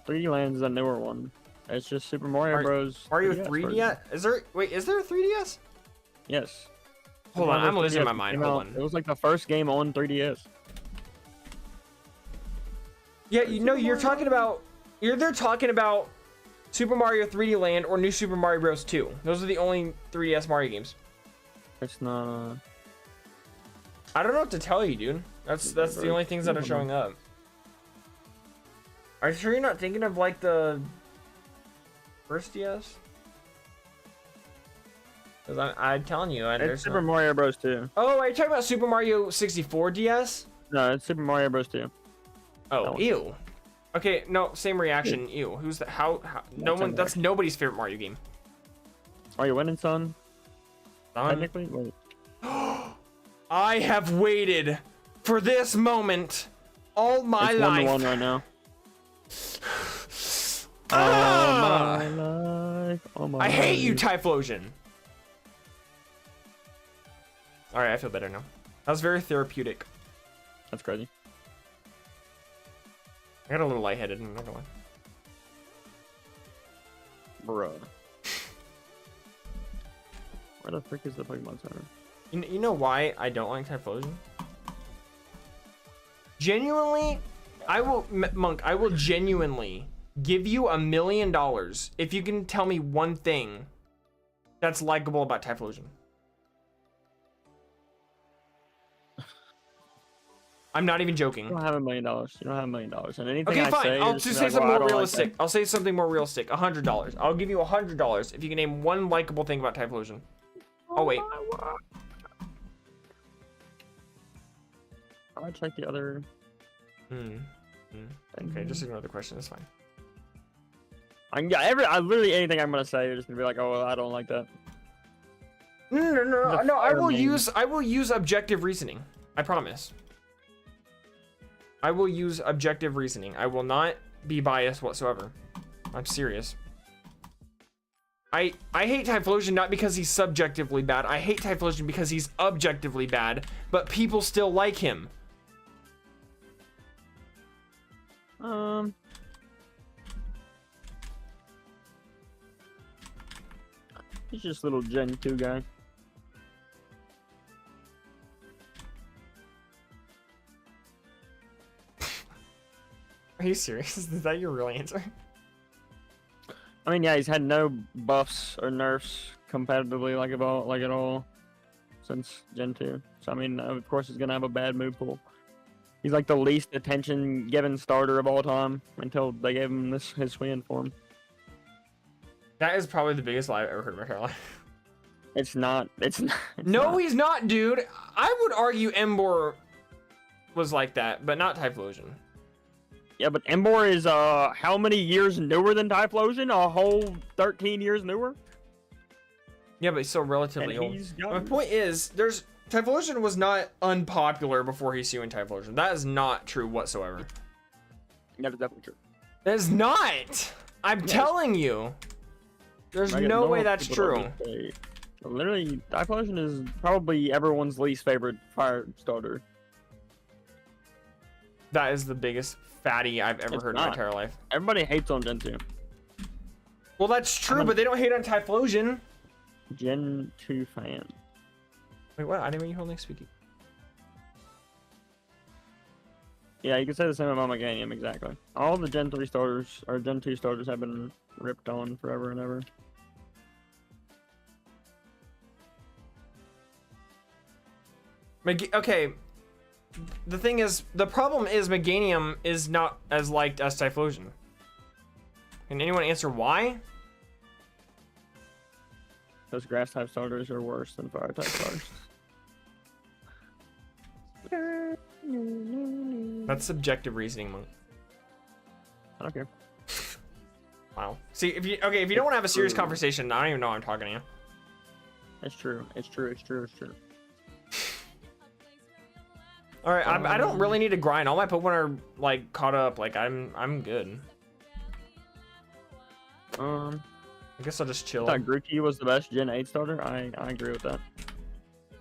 Speaker 1: 3D Land is a newer one. It's just Super Mario Bros.
Speaker 2: Mario
Speaker 1: 3DS
Speaker 2: 3DS?
Speaker 1: version.
Speaker 2: Is there? Wait, is there a 3DS?
Speaker 1: Yes.
Speaker 2: Hold on, I'm losing my mind. Hold on.
Speaker 1: It was like the first game on 3DS.
Speaker 2: Yeah, you know, you're talking about. They're talking about Super Mario 3D Land or New Super Mario Bros. 2. Those are the only 3DS Mario games.
Speaker 1: It's not.
Speaker 2: I don't know what to tell you, dude. That's the only things that are showing up. Are you sure you're not thinking of like the first DS? Because I'm telling you,
Speaker 1: It's Super Mario Bros. 2.
Speaker 2: Oh, are you talking about Super Mario 64 DS?
Speaker 1: No, it's Super Mario Bros. 2.
Speaker 2: Oh, ew. Okay, no, same reaction. Ew. Who's that? How no one. That's nobody's favorite Mario game.
Speaker 1: Are you winning, son? Technically, wait.
Speaker 2: I have waited for this moment all my
Speaker 1: It's
Speaker 2: life.
Speaker 1: 1-1 right now.
Speaker 2: Ah!
Speaker 1: All my life. All my
Speaker 2: I hate you,
Speaker 1: life.
Speaker 2: Typhlosion. All right, I feel better now. That was very therapeutic.
Speaker 1: That's crazy.
Speaker 2: I got a little lightheaded. I'm not gonna lie.
Speaker 1: Bruh. Where the frick is the Pokemon Center?
Speaker 2: You know why I don't like Typhlosion? Genuinely, I will, Monk, I will genuinely give you $1 million if you can tell me one thing that's likable about Typhlosion. I'm not even joking.
Speaker 1: You don't have $1 million. You don't have $1 million. And anything
Speaker 2: Okay,
Speaker 1: I
Speaker 2: fine.
Speaker 1: say
Speaker 2: I'll
Speaker 1: is
Speaker 2: just
Speaker 1: like,
Speaker 2: say something
Speaker 1: well, I
Speaker 2: more
Speaker 1: don't
Speaker 2: realistic.
Speaker 1: Like
Speaker 2: I'll say something more realistic. $100. I'll give you $100 if you can name one likable thing about Typhlosion. Oh wait.
Speaker 1: I'll check the other.
Speaker 2: Okay, just ignore the question. That's fine.
Speaker 1: I literally anything I'm gonna say, you're just gonna be like, oh, well, I don't like that.
Speaker 2: No. I will use objective reasoning. I promise. I will use objective reasoning. I will not be biased whatsoever. I'm serious. I hate Typhlosion not because he's subjectively bad. I hate Typhlosion because he's objectively bad, but people still like him.
Speaker 1: He's just a little Gen 2 guy.
Speaker 2: Are you serious? Is that your real answer?
Speaker 1: I mean, yeah, he's had no buffs or nerfs competitively like at all since Gen 2. So I mean, of course, he's gonna have a bad move pool. He's like the least attention given starter of all time until they gave him his swing form.
Speaker 2: That is probably the biggest lie I've ever heard in my entire life.
Speaker 1: It's not. It's not.
Speaker 2: No, he's not, dude. I would argue Emboar was like that, but not Typhlosion.
Speaker 1: Yeah, but Emboar is how many years newer than Typhlosion? A whole 13 years newer.
Speaker 2: Yeah, but he's still relatively
Speaker 1: And
Speaker 2: old.
Speaker 1: he's young.
Speaker 2: My point is, Typhlosion was not unpopular before he's suing Typhlosion. That is not true whatsoever.
Speaker 1: That is definitely true.
Speaker 2: That is not. I'm telling you. There's no way that's true.
Speaker 1: Literally, Typhlosion is probably everyone's least favorite fire starter.
Speaker 2: That is the biggest fatty I've ever heard in my entire life.
Speaker 1: Everybody hates on Gen 2.
Speaker 2: Well, that's true, but they don't hate on Typhlosion.
Speaker 1: Gen 2 fan.
Speaker 2: Wait, what? I didn't mean you holding speaking.
Speaker 1: Yeah, you can say the same about Meganium, exactly. All the Gen 3 starters, or Gen 2 starters, have been ripped on forever and ever.
Speaker 2: Okay, the thing is, the problem is Meganium is not as liked as Typhlosion. Can anyone answer why?
Speaker 1: Those grass type starters are worse than fire type starters.
Speaker 2: That's subjective reasoning, Monk.
Speaker 1: I don't care.
Speaker 2: Wow. See, if you don't want to have a serious conversation, I don't even know I'm talking to you.
Speaker 1: It's true. It's true. It's true. It's true.
Speaker 2: All right, I don't really need to grind. All my Pokemon are like caught up. Like I'm good. I guess I'll just chill.
Speaker 1: I thought Grookey was the best Gen 8 starter. I agree with that.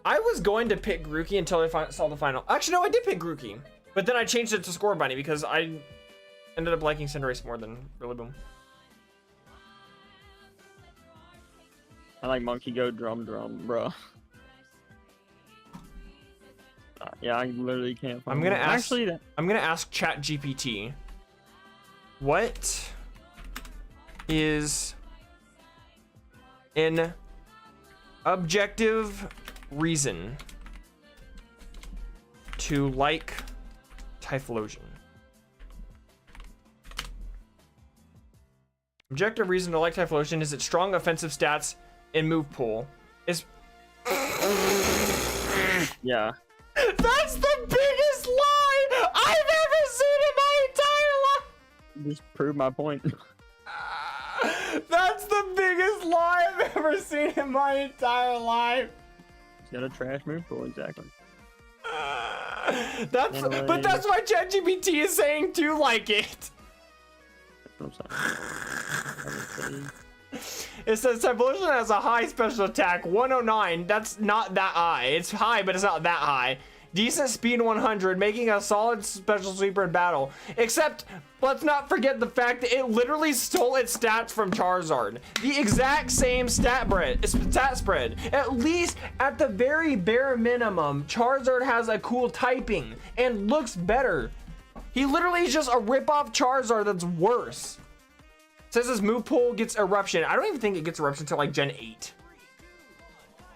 Speaker 2: I was going to pick Grookey until I saw the final. Actually, no, I did pick Grookey, but then I changed it to Score Bunny because I ended up liking Cinderace more than Rillaboom.
Speaker 1: I like Monkey Go Drum, bro. Yeah, I literally can't find
Speaker 2: I'm gonna
Speaker 1: it.
Speaker 2: ask ChatGPT. What is an objective reason to like Typhlosion? Objective reason to like Typhlosion is its strong offensive stats and move pool.
Speaker 1: Yeah.
Speaker 2: That's the biggest lie I've ever seen in my entire life!
Speaker 1: Just prove my point.
Speaker 2: That's the biggest lie I've ever seen in my entire life.
Speaker 1: It's got a trash move pool, exactly.
Speaker 2: But that's why ChatGPT is saying to like it.
Speaker 1: That's what I'm saying.
Speaker 2: It says Typhlosion has a high special attack, 109. That's not that high. It's high, but it's not that high. decent speed 100, making a solid special sweeper in battle. Except, let's not forget the fact that it literally stole its stats from Charizard. The exact same stat spread. At least, at the very bare minimum, Charizard has a cool typing and looks better. He literally is just a rip-off Charizard that's worse. Says his move pool gets Eruption. I don't even think it gets Eruption until like Gen 8.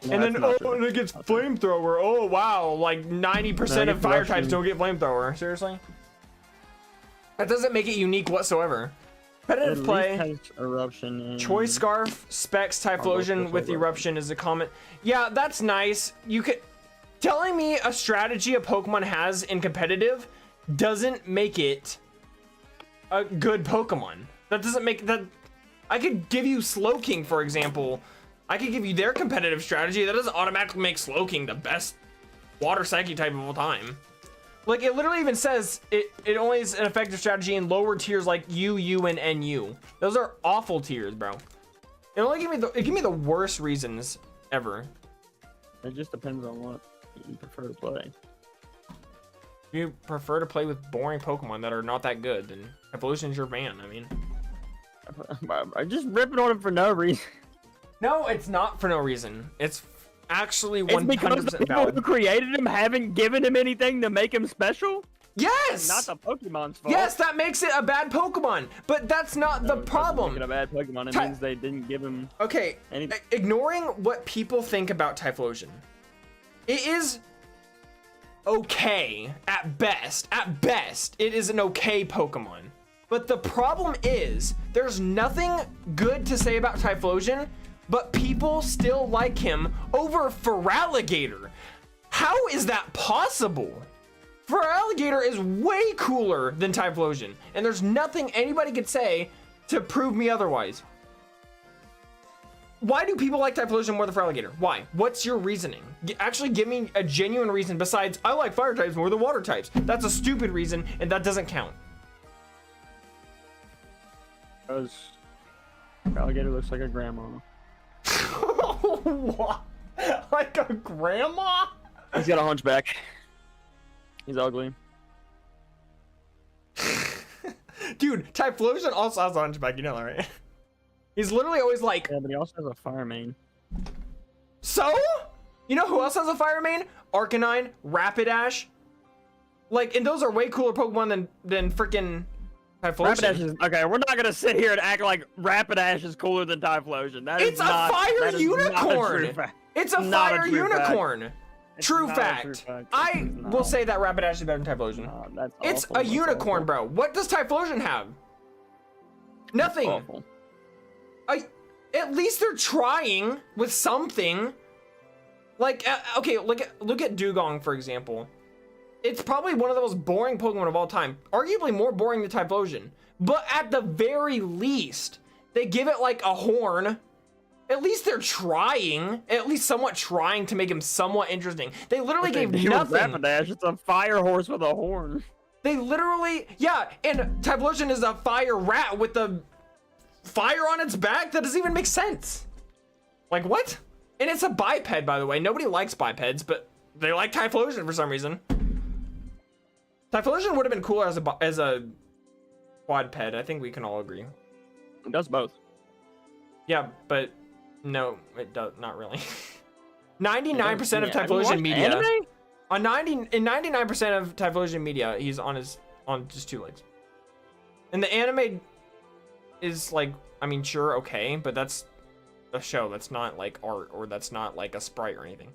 Speaker 1: No,
Speaker 2: And then,
Speaker 1: true.
Speaker 2: and it gets Flamethrower. Oh, wow. Like 90% of fire types don't get Flamethrower. Seriously? That doesn't make it unique whatsoever. Competitive play.
Speaker 1: Has Eruption and...
Speaker 2: Choice Scarf, Specs, Typhlosion with Eruption is a comment. Yeah, that's nice. You could... Telling me a strategy a Pokemon has in competitive doesn't make it a good Pokemon. That doesn't make that. I could give you Slowking, for example. I could give you their competitive strategy. That doesn't automatically make Slowking the best water psychic type of all time. Like, it literally even says it only is an effective strategy in lower tiers like U, U, and NU. Those are awful tiers, bro. It only give me the worst reasons ever.
Speaker 1: It just depends on what you prefer to play.
Speaker 2: If you prefer to play with boring Pokemon that are not that good, then Evolution's your van. I mean,
Speaker 1: I'm just ripping on him for no reason.
Speaker 2: no, it's not for no reason. It's actually
Speaker 1: It's because the
Speaker 2: 100%
Speaker 1: people
Speaker 2: valid.
Speaker 1: who created him haven't given him anything to make him special.
Speaker 2: Yes!
Speaker 1: Not the Pokemon's fault.
Speaker 2: Yes, that makes it a bad Pokemon, but that's not the
Speaker 1: No, it doesn't
Speaker 2: problem.
Speaker 1: make it a bad Pokemon. It means they didn't give him
Speaker 2: Okay,
Speaker 1: anything.
Speaker 2: ignoring what people think about Typhlosion, it is okay at best. At best, it is an okay Pokemon. But the problem is, there's nothing good to say about Typhlosion, but people still like him over Feraligatr. How is that possible? Feraligatr is way cooler than Typhlosion, and there's nothing anybody could say to prove me otherwise. Why do people like Typhlosion more than Feraligatr? Why? What's your reasoning? Actually give me a genuine reason besides, I like fire types more than water types. That's a stupid reason, and that doesn't count.
Speaker 1: Because Alligator looks like a grandma.
Speaker 2: What? Like a grandma?
Speaker 1: He's got a hunchback. He's ugly.
Speaker 2: Dude, Typhlosion also has a hunchback, you know that, right? He's literally always like,
Speaker 1: Yeah, but he also has a fire main.
Speaker 2: so? You know who else has a fire main? Arcanine, Rapidash. Like, and those are way cooler Pokemon than freaking Typhlosion.
Speaker 1: Rapidash is okay. We're not gonna sit here and act like Rapidash is cooler than Typhlosion. That
Speaker 2: It's
Speaker 1: is not,
Speaker 2: a fire
Speaker 1: that is not a
Speaker 2: unicorn.
Speaker 1: true fact.
Speaker 2: It's a
Speaker 1: Not a
Speaker 2: fire
Speaker 1: true fact.
Speaker 2: unicorn.
Speaker 1: It's
Speaker 2: True
Speaker 1: not a
Speaker 2: fact.
Speaker 1: true fact.
Speaker 2: I
Speaker 1: It's not.
Speaker 2: will say that Rapidash is better than Typhlosion.
Speaker 1: That's
Speaker 2: It's
Speaker 1: awful.
Speaker 2: a
Speaker 1: That's
Speaker 2: unicorn,
Speaker 1: awful.
Speaker 2: bro. What does Typhlosion have? Nothing.
Speaker 1: Awful.
Speaker 2: At least they're trying with something. Like, okay, look at Dugong, for example. It's probably one of the most boring Pokemon of all time. Arguably more boring than Typhlosion. But at the very least, they give it like a horn. At least they're trying. At least somewhat trying to make him somewhat interesting. They literally
Speaker 1: What they
Speaker 2: gave
Speaker 1: do with
Speaker 2: nothing.
Speaker 1: Rapidash, it's a fire horse with a horn.
Speaker 2: They literally, yeah, and Typhlosion is a fire rat with the fire on its back. That doesn't even make sense. Like, what? And it's a biped, by the way. Nobody likes bipeds, but they like Typhlosion for some reason. Typhlosion would have been cooler as a quadped. I think we can all agree.
Speaker 1: It does both.
Speaker 2: Yeah, but no, it does not really. 99% of
Speaker 1: Yeah, have you
Speaker 2: Typhlosion
Speaker 1: watched
Speaker 2: media.
Speaker 1: anime?
Speaker 2: In 99% of Typhlosion media, he's on just two legs. And the anime is like, I mean, sure, okay, but that's a show. That's not like art, or that's not like a sprite or anything.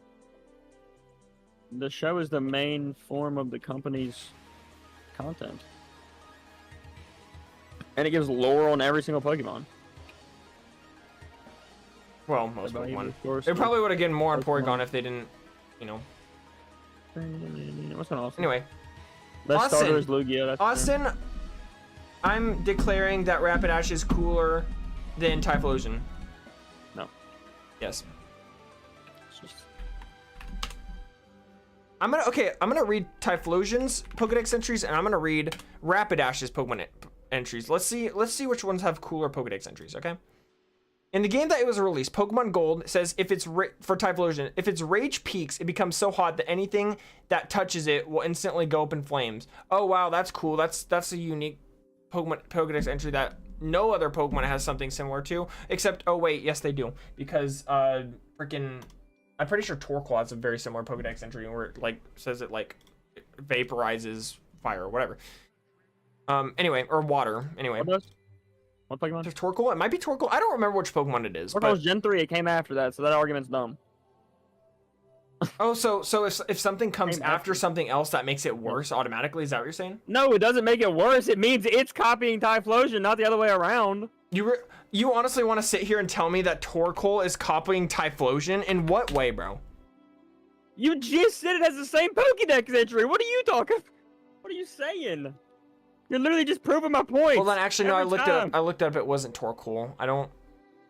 Speaker 1: The show is the main form of the company's content. And it gives lore on every single Pokemon.
Speaker 2: Well, most
Speaker 1: About
Speaker 2: Pokemon.
Speaker 1: of course,
Speaker 2: They probably would have gotten more on
Speaker 1: Pokemon.
Speaker 2: Porygon if they didn't, you know.
Speaker 1: What's going on?
Speaker 2: Anyway,
Speaker 1: Best
Speaker 2: Austin.
Speaker 1: starter is Lugia. That's true.
Speaker 2: Austin, I'm declaring that Rapidash is cooler than Typhlosion.
Speaker 1: No.
Speaker 2: Yes.
Speaker 1: It's just...
Speaker 2: I'm gonna read Typhlosion's Pokedex entries, and I'm gonna read Rapidash's Pokemon entries. Let's see which ones have cooler Pokedex entries, okay? In the game that it was released, Pokemon Gold says if it's for Typhlosion, if its rage peaks, it becomes so hot that anything that touches it will instantly go up in flames. Oh wow, that's cool. That's a unique Pokemon Pokedex entry that no other Pokemon has something similar to, except oh wait, yes they do, because freaking I'm pretty sure Torkoal has a very similar Pokedex entry where it like says it like vaporizes fire or whatever. Anyway, or water. Anyway.
Speaker 1: What Pokemon?
Speaker 2: Just Torkoal? It might be Torkoal. I don't remember which Pokemon it is.
Speaker 1: Torkoal's Gen 3. It came after that, so that argument's dumb.
Speaker 2: Oh, so if something comes after something else, that makes it worse automatically? Is that what you're saying?
Speaker 1: No, it doesn't make it worse. It means it's copying Typhlosion, not the other way around.
Speaker 2: You honestly want to sit here and tell me that Torkoal is copying Typhlosion? In what way, bro?
Speaker 1: You just said it has the same Pokédex entry. What are you talking? What are you saying? You're literally just proving my point.
Speaker 2: Well, then actually, no. I looked it up. It wasn't Torkoal. I don't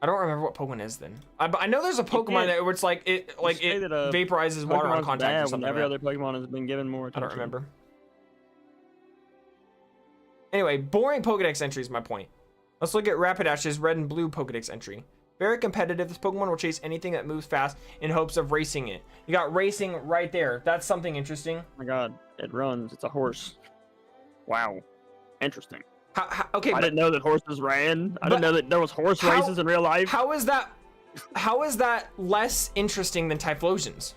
Speaker 2: remember what Pokemon is then. I know there's a Pokemon that where it's like it vaporizes water on contact or something.
Speaker 1: Every other Pokemon has been given more attention.
Speaker 2: I don't remember. Anyway, boring Pokedex entry is my point. Let's look at Rapidash's red and blue Pokedex entry. Very competitive. This Pokemon will chase anything that moves fast in hopes of racing it. You got racing right there. That's something interesting.
Speaker 1: Oh my god, it runs. It's a horse. Wow. Interesting.
Speaker 2: Okay,
Speaker 1: I didn't know that horses ran. I didn't know that there was horse races in real life.
Speaker 2: How is that less interesting than Typhlosion's?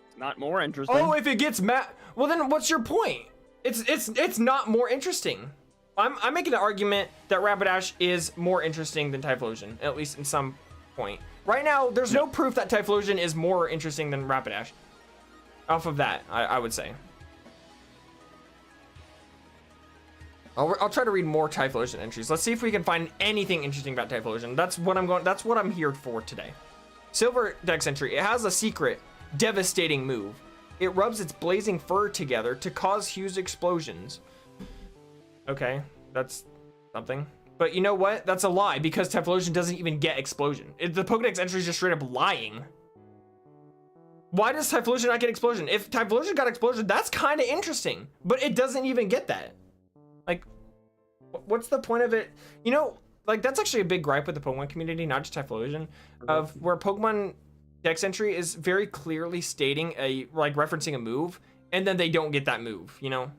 Speaker 1: It's not more interesting.
Speaker 2: Oh, if it gets well then what's your point? It's not more interesting. I'm making an argument that Rapidash is more interesting than Typhlosion, at least in some point. Right now, there's no proof that Typhlosion is more interesting than Rapidash. Off of that, I would say. I'll try to read more Typhlosion entries. Let's see if we can find anything interesting about Typhlosion. That's what I'm here for today. Silver Dex entry. It has a secret, devastating move. It rubs its blazing fur together to cause huge explosions. Okay, that's something. But you know what? That's a lie because Typhlosion doesn't even get explosion. The Pokedex entry is just straight up lying. Why does Typhlosion not get explosion? If Typhlosion got explosion, that's kind of interesting. But it doesn't even get that. Like, what's the point of it? You know, like that's actually a big gripe with the Pokemon community, not just Typhlosion, of where Pokemon Dex entry is very clearly stating referencing a move, and then they don't get that move, you know?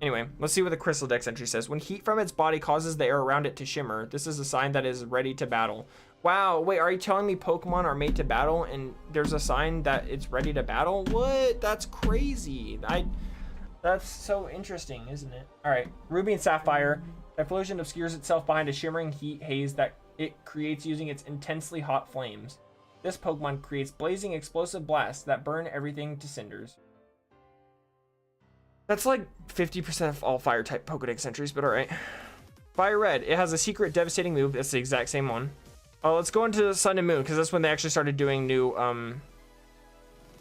Speaker 2: Anyway, let's see what the Crystal Dex entry says. When heat from its body causes the air around it to shimmer, this is a sign that it is ready to battle. Wow, wait, are you telling me Pokemon are made to battle and there's a sign that it's ready to battle? What? That's crazy. That's so interesting, isn't it? All right, Ruby and Sapphire. Typhlosion obscures itself behind a shimmering heat haze that it creates using its intensely hot flames. This Pokemon creates blazing explosive blasts that burn everything to cinders. That's like 50% of all fire type Pokedex entries, but all right. Fire Red. It has a secret devastating move. That's the exact same one. Oh, let's go into Sun and Moon because that's when they actually started doing new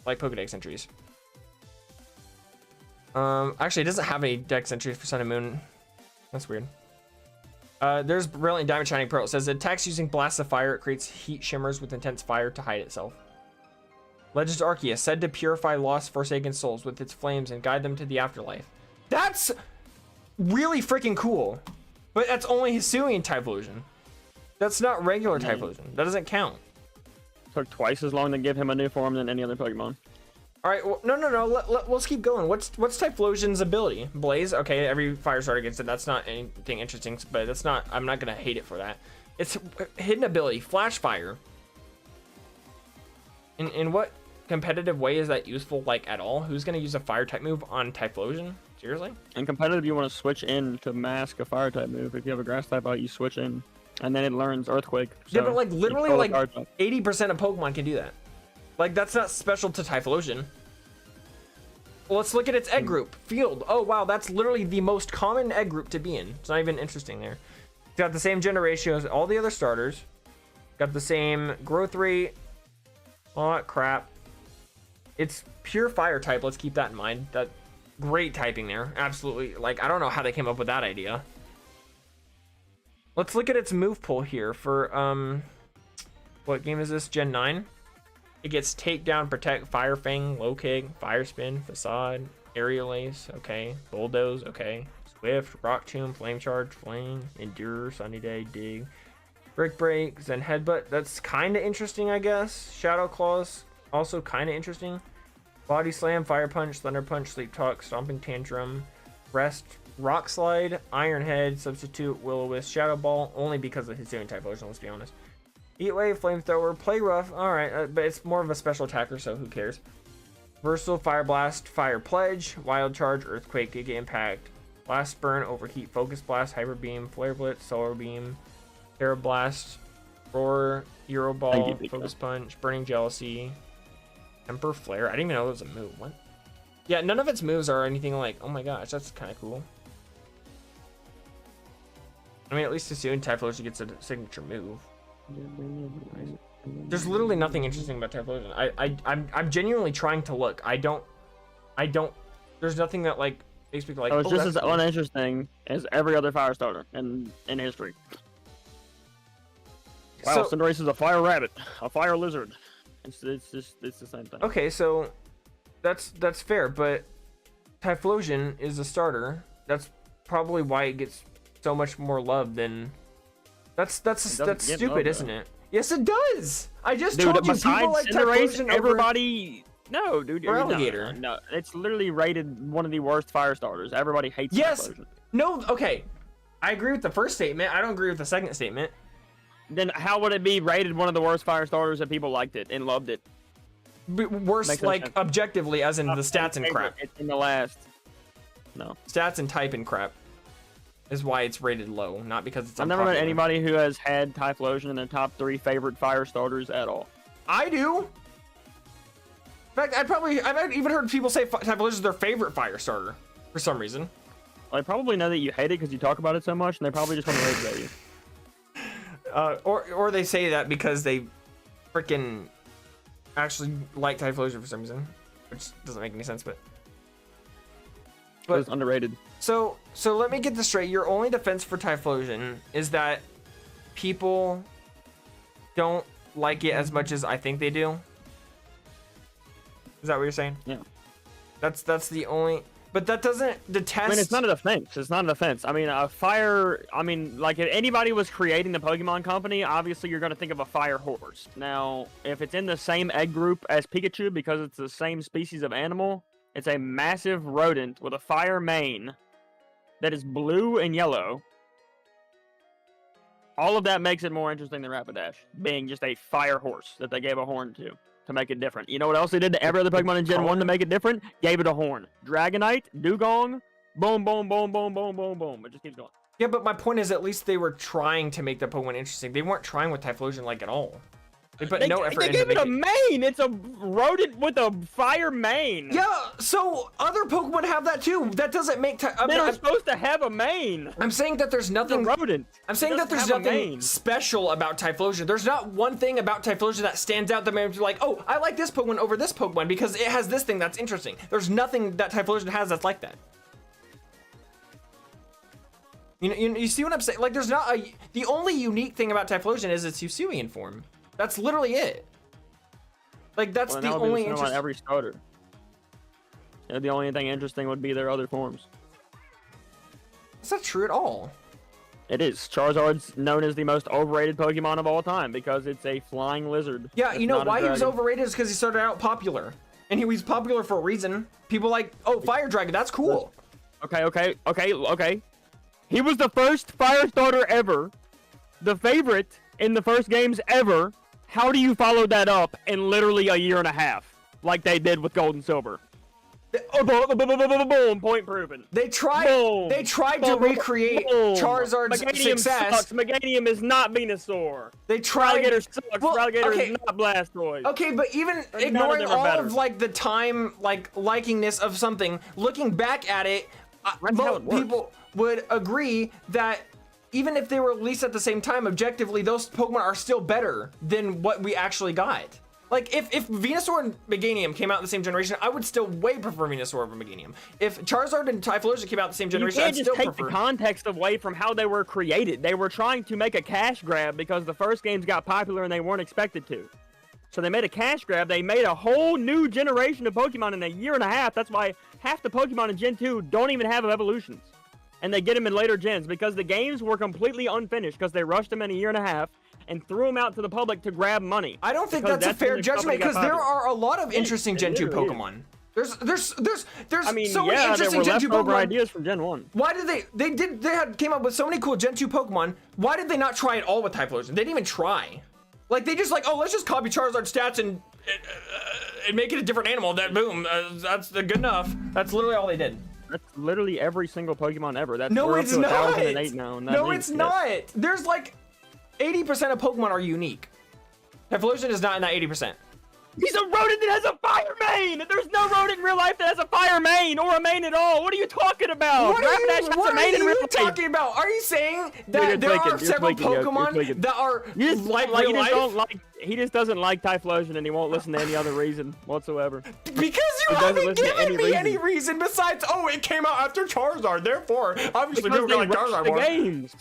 Speaker 2: like Pokedex entries. Actually, it doesn't have any Dex entries for Sun and Moon. That's weird. There's Brilliant Diamond Shining Pearl. It says it attacks using blasts of fire. It creates heat shimmers with intense fire to hide itself. Legends Arceus, said to purify lost forsaken souls with its flames and guide them to the afterlife. That's really freaking cool. But that's only Hisuian Typhlosion. That's not regular Typhlosion. That doesn't count.
Speaker 1: Took twice as long to give him a new form than any other Pokemon.
Speaker 2: All right, well, no. Let's keep going. What's Typhlosion's ability? Blaze. Okay, every fire starter gets it. That's not anything interesting, but that's not. I'm not gonna hate it for that. It's hidden ability, Flash Fire. In what competitive way is that useful, like at all? Who's gonna use a fire type move on Typhlosion? Seriously?
Speaker 1: In competitive, you want to switch in to mask a fire type move. If you have a grass type out, you switch in, and then it learns Earthquake.
Speaker 2: Yeah, but like literally, like 80% of Pokemon can do that. Like, that's not special to Typhlosion. Well, let's look at its egg group. Field. Oh, wow, that's literally the most common egg group to be in. It's not even interesting there. It's got the same gender ratio as all the other starters. Got the same growth rate. All that crap. It's pure fire type. Let's keep that in mind. That great typing there. Absolutely. Like, I don't know how they came up with that idea. Let's look at its move pool here for, what game is this? Gen 9? It gets Takedown, Protect, Fire Fang, Low Kick, Fire Spin, Facade, Aerial Ace, okay. Bulldoze, okay. Swift, Rock Tomb, Flame Charge, Flame, Endure, Sunny Day, Dig. Brick Breaks, then Headbutt. That's kind of interesting, I guess. Shadow Claws, also kind of interesting. Body Slam, Fire Punch, Thunder Punch, Sleep Talk, Stomping Tantrum, Rest, Rock Slide, Iron Head, Substitute, Will-O-Wisp, Shadow Ball, only because of his doing Typhlosion, let's be honest. Heat Wave, Flamethrower, Play Rough, alright, but it's more of a special attacker, so who cares. Versatile, Fire Blast, Fire Pledge, Wild Charge, Earthquake, Giga Impact, Blast Burn, Overheat, Focus Blast, Hyper Beam, Flare Blitz, Solar Beam, Terra Blast, Roar, Euro Ball, Focus Punch, Burning Jealousy, Temper Flare. I didn't even know it was a move. What? Yeah, none of its moves are anything like, oh my gosh, that's kind of cool. I mean, at least Hisuian Typhlosion gets a signature move. There's literally nothing interesting about Typhlosion. I'm genuinely trying to look. I don't. There's nothing that like makes me like.
Speaker 1: Oh, it's just as uninteresting as every other fire starter in history. Wow,
Speaker 2: So,
Speaker 1: Cinderace is a fire rabbit, a fire lizard. It's the same thing.
Speaker 2: okay, so that's fair, but Typhlosion is a starter. That's probably why it gets so much more love than. That's stupid,
Speaker 1: love,
Speaker 2: isn't it? Yes, it does. I just
Speaker 1: Dude,
Speaker 2: told you people
Speaker 1: besides
Speaker 2: like
Speaker 1: Cinderace,
Speaker 2: Typhlosion over.
Speaker 1: everybody. No, dude.
Speaker 2: Or
Speaker 1: no,
Speaker 2: Alligator.
Speaker 1: No, it's literally rated one of the worst fire starters. Everybody hates
Speaker 2: Yes.
Speaker 1: Typhlosion.
Speaker 2: No, okay. I agree with the first statement. I don't agree with the second statement.
Speaker 1: Then how would it be rated one of the worst fire starters if people liked it and loved it?
Speaker 2: Worse,
Speaker 1: Makes no
Speaker 2: like
Speaker 1: sense.
Speaker 2: objectively, as in the stats and crap.
Speaker 1: It's in the last. No.
Speaker 2: Stats and type and crap is why it's rated low, not because it's
Speaker 1: I've never met
Speaker 2: unpopular.
Speaker 1: anybody who has had Typhlosion in their top 3 favorite fire starters at all.
Speaker 2: I do. In fact, I've even heard people say Typhlosion is their favorite fire starter for some reason.
Speaker 1: I probably know that you hate it because you talk about it so much, and they probably just want to rage at you.
Speaker 2: Or they say that because they freaking actually like Typhlosion for some reason, which doesn't make any sense, but
Speaker 1: It's underrated.
Speaker 2: so let me get this straight. Your only defense for Typhlosion is that people don't like it as much as I think they do. Is that what you're saying?
Speaker 1: Yeah.
Speaker 2: That's the only. But that doesn't detest.
Speaker 1: I mean, it's not a defense. It's not a defense. I mean, a fire. I mean, like if anybody was creating the Pokemon Company, obviously you're going to think of a fire horse. Now, if it's in the same egg group as Pikachu because it's the same species of animal, it's a massive rodent with a fire mane that is blue and yellow. All of that makes it more interesting than Rapidash, being just a fire horse that they gave a horn to make it different. You know what else they did to every other Pokemon in Gen 1 to make it different? Gave it a horn. Dragonite, Dugong, boom, boom, boom, boom, boom, boom, boom. It just keeps going.
Speaker 2: Yeah, but my point is at least they were trying to make the Pokemon interesting. They weren't trying with Typhlosion like at all. They put no effort
Speaker 1: They
Speaker 2: into
Speaker 1: gave it a
Speaker 2: making.
Speaker 1: mane. It's a rodent with a fire mane.
Speaker 2: Yeah, so other Pokemon have that too. That doesn't make.
Speaker 1: They're supposed to have a mane.
Speaker 2: I'm saying that there's
Speaker 1: It's a
Speaker 2: nothing.
Speaker 1: rodent.
Speaker 2: I'm saying that there's nothing special about Typhlosion. There's not one thing about Typhlosion that stands out that makes you like, oh, I like this Pokemon over this Pokemon because it has this thing that's interesting. There's nothing that Typhlosion has that's like that. You see what I'm saying? Like, there's not a. The only unique thing about Typhlosion is its Hisuian form. That's literally it. Like, that's the only
Speaker 1: on
Speaker 2: interest.
Speaker 1: every starter. Yeah, the only thing interesting would be their other forms.
Speaker 2: That's not true at all.
Speaker 1: It is. Charizard's known as the most overrated Pokemon of all time because it's a flying lizard.
Speaker 2: Yeah,
Speaker 1: It's
Speaker 2: you know
Speaker 1: not a
Speaker 2: why he was
Speaker 1: dragon.
Speaker 2: overrated is because he started out popular. And he was popular for a reason. People like, oh, Fire Dragon, that's cool.
Speaker 1: Okay. He was the first fire starter ever. The favorite in the first games ever. How do you follow that up in literally a year and a half? Like they did with Gold and Silver. Boom, point proven.
Speaker 2: They tried
Speaker 1: Boom.
Speaker 2: to recreate
Speaker 1: Boom.
Speaker 2: Charizard's
Speaker 1: Meganium
Speaker 2: success.
Speaker 1: sucks. Meganium is not Venusaur.
Speaker 2: They tried.
Speaker 1: Alligator sucks.
Speaker 2: Well,
Speaker 1: Alligator
Speaker 2: okay.
Speaker 1: is not Blastoise.
Speaker 2: Okay, but even
Speaker 1: None of
Speaker 2: ignoring
Speaker 1: them are
Speaker 2: all
Speaker 1: better.
Speaker 2: of like the time like likingness of something, looking back at it,
Speaker 1: That's how it works.
Speaker 2: people would agree that even if they were released at the same time, objectively, those Pokemon are still better than what we actually got. Like, if Venusaur and Meganium came out in the same generation, I would still way prefer Venusaur over Meganium. If Charizard and Typhlosion came out in the same
Speaker 1: You
Speaker 2: generation,
Speaker 1: can't
Speaker 2: I'd
Speaker 1: just
Speaker 2: still
Speaker 1: take
Speaker 2: prefer.
Speaker 1: the context away from how they were created. They were trying to make a cash grab because the first games got popular and they weren't expected to. So they made a cash grab. They made a whole new generation of Pokemon in a year and a half. That's why half the Pokemon in Gen 2 don't even have evolutions. And they get them in later gens because the games were completely unfinished because they rushed them in a year and a half. and threw them out to the public to grab money.
Speaker 2: I don't think
Speaker 1: Because
Speaker 2: that's a
Speaker 1: that's when
Speaker 2: fair
Speaker 1: the
Speaker 2: judgment
Speaker 1: company got
Speaker 2: because there
Speaker 1: popular.
Speaker 2: are a lot of interesting Gen 2
Speaker 1: literally is.
Speaker 2: Pokemon. There's
Speaker 1: I mean,
Speaker 2: so many
Speaker 1: yeah, there
Speaker 2: interesting
Speaker 1: were
Speaker 2: Gen 2
Speaker 1: leftover
Speaker 2: Pokemon.
Speaker 1: ideas from Gen 1.
Speaker 2: Why did they came up with so many cool Gen 2 Pokemon. Why did they not try it all with Typhlosion? They didn't even try. Like they just like, oh, let's just copy Charizard's stats and make it a different animal. That boom, that's good enough. That's literally all they did.
Speaker 1: That's literally every single Pokemon ever. That's
Speaker 2: No,
Speaker 1: we're up
Speaker 2: it's
Speaker 1: to
Speaker 2: not.
Speaker 1: 1008 now. And that
Speaker 2: No,
Speaker 1: means
Speaker 2: it's not. There's like 80% of Pokemon are unique. Typhlosion is not in that 80%.
Speaker 1: He's a rodent that has a fire mane! There's no rodent in real life that has a fire mane or a mane at all. What are you talking about?
Speaker 2: What are
Speaker 1: in real
Speaker 2: you
Speaker 1: life.
Speaker 2: talking about? Are you saying
Speaker 1: You're
Speaker 2: that there
Speaker 1: tweaking,
Speaker 2: are
Speaker 1: you're
Speaker 2: several
Speaker 1: tweaking, you're
Speaker 2: Pokemon
Speaker 1: tweaking.
Speaker 2: that are
Speaker 1: You just,
Speaker 2: like
Speaker 1: like,
Speaker 2: real
Speaker 1: he just
Speaker 2: life?
Speaker 1: don't like. He just doesn't like Typhlosion, and he won't listen to any other reason whatsoever.
Speaker 2: Because you
Speaker 1: He doesn't
Speaker 2: haven't
Speaker 1: listen to
Speaker 2: given
Speaker 1: any
Speaker 2: me
Speaker 1: reason.
Speaker 2: any reason besides, oh, it came out after Charizard, therefore, obviously
Speaker 1: Because
Speaker 2: people
Speaker 1: they
Speaker 2: like
Speaker 1: rushed
Speaker 2: Charizard
Speaker 1: the
Speaker 2: more.
Speaker 1: games.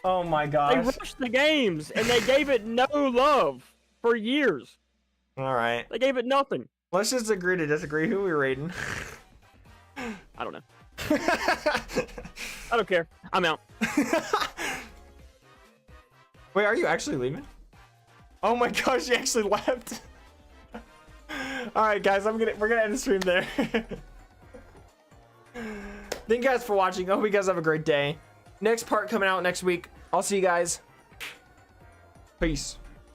Speaker 2: Oh my
Speaker 1: They
Speaker 2: gosh.
Speaker 1: rushed the games, and they gave it no love for years.
Speaker 2: All right.
Speaker 1: They gave it nothing.
Speaker 2: Let's just agree to disagree. Who are we rating?
Speaker 1: I don't know. I don't care. I'm out.
Speaker 2: Wait, are you actually leaving? Oh my gosh, you actually left. All right, guys, we're gonna end the stream there. Thank you guys for watching. I hope you guys have a great day. Next part coming out next week. I'll see you guys. Peace.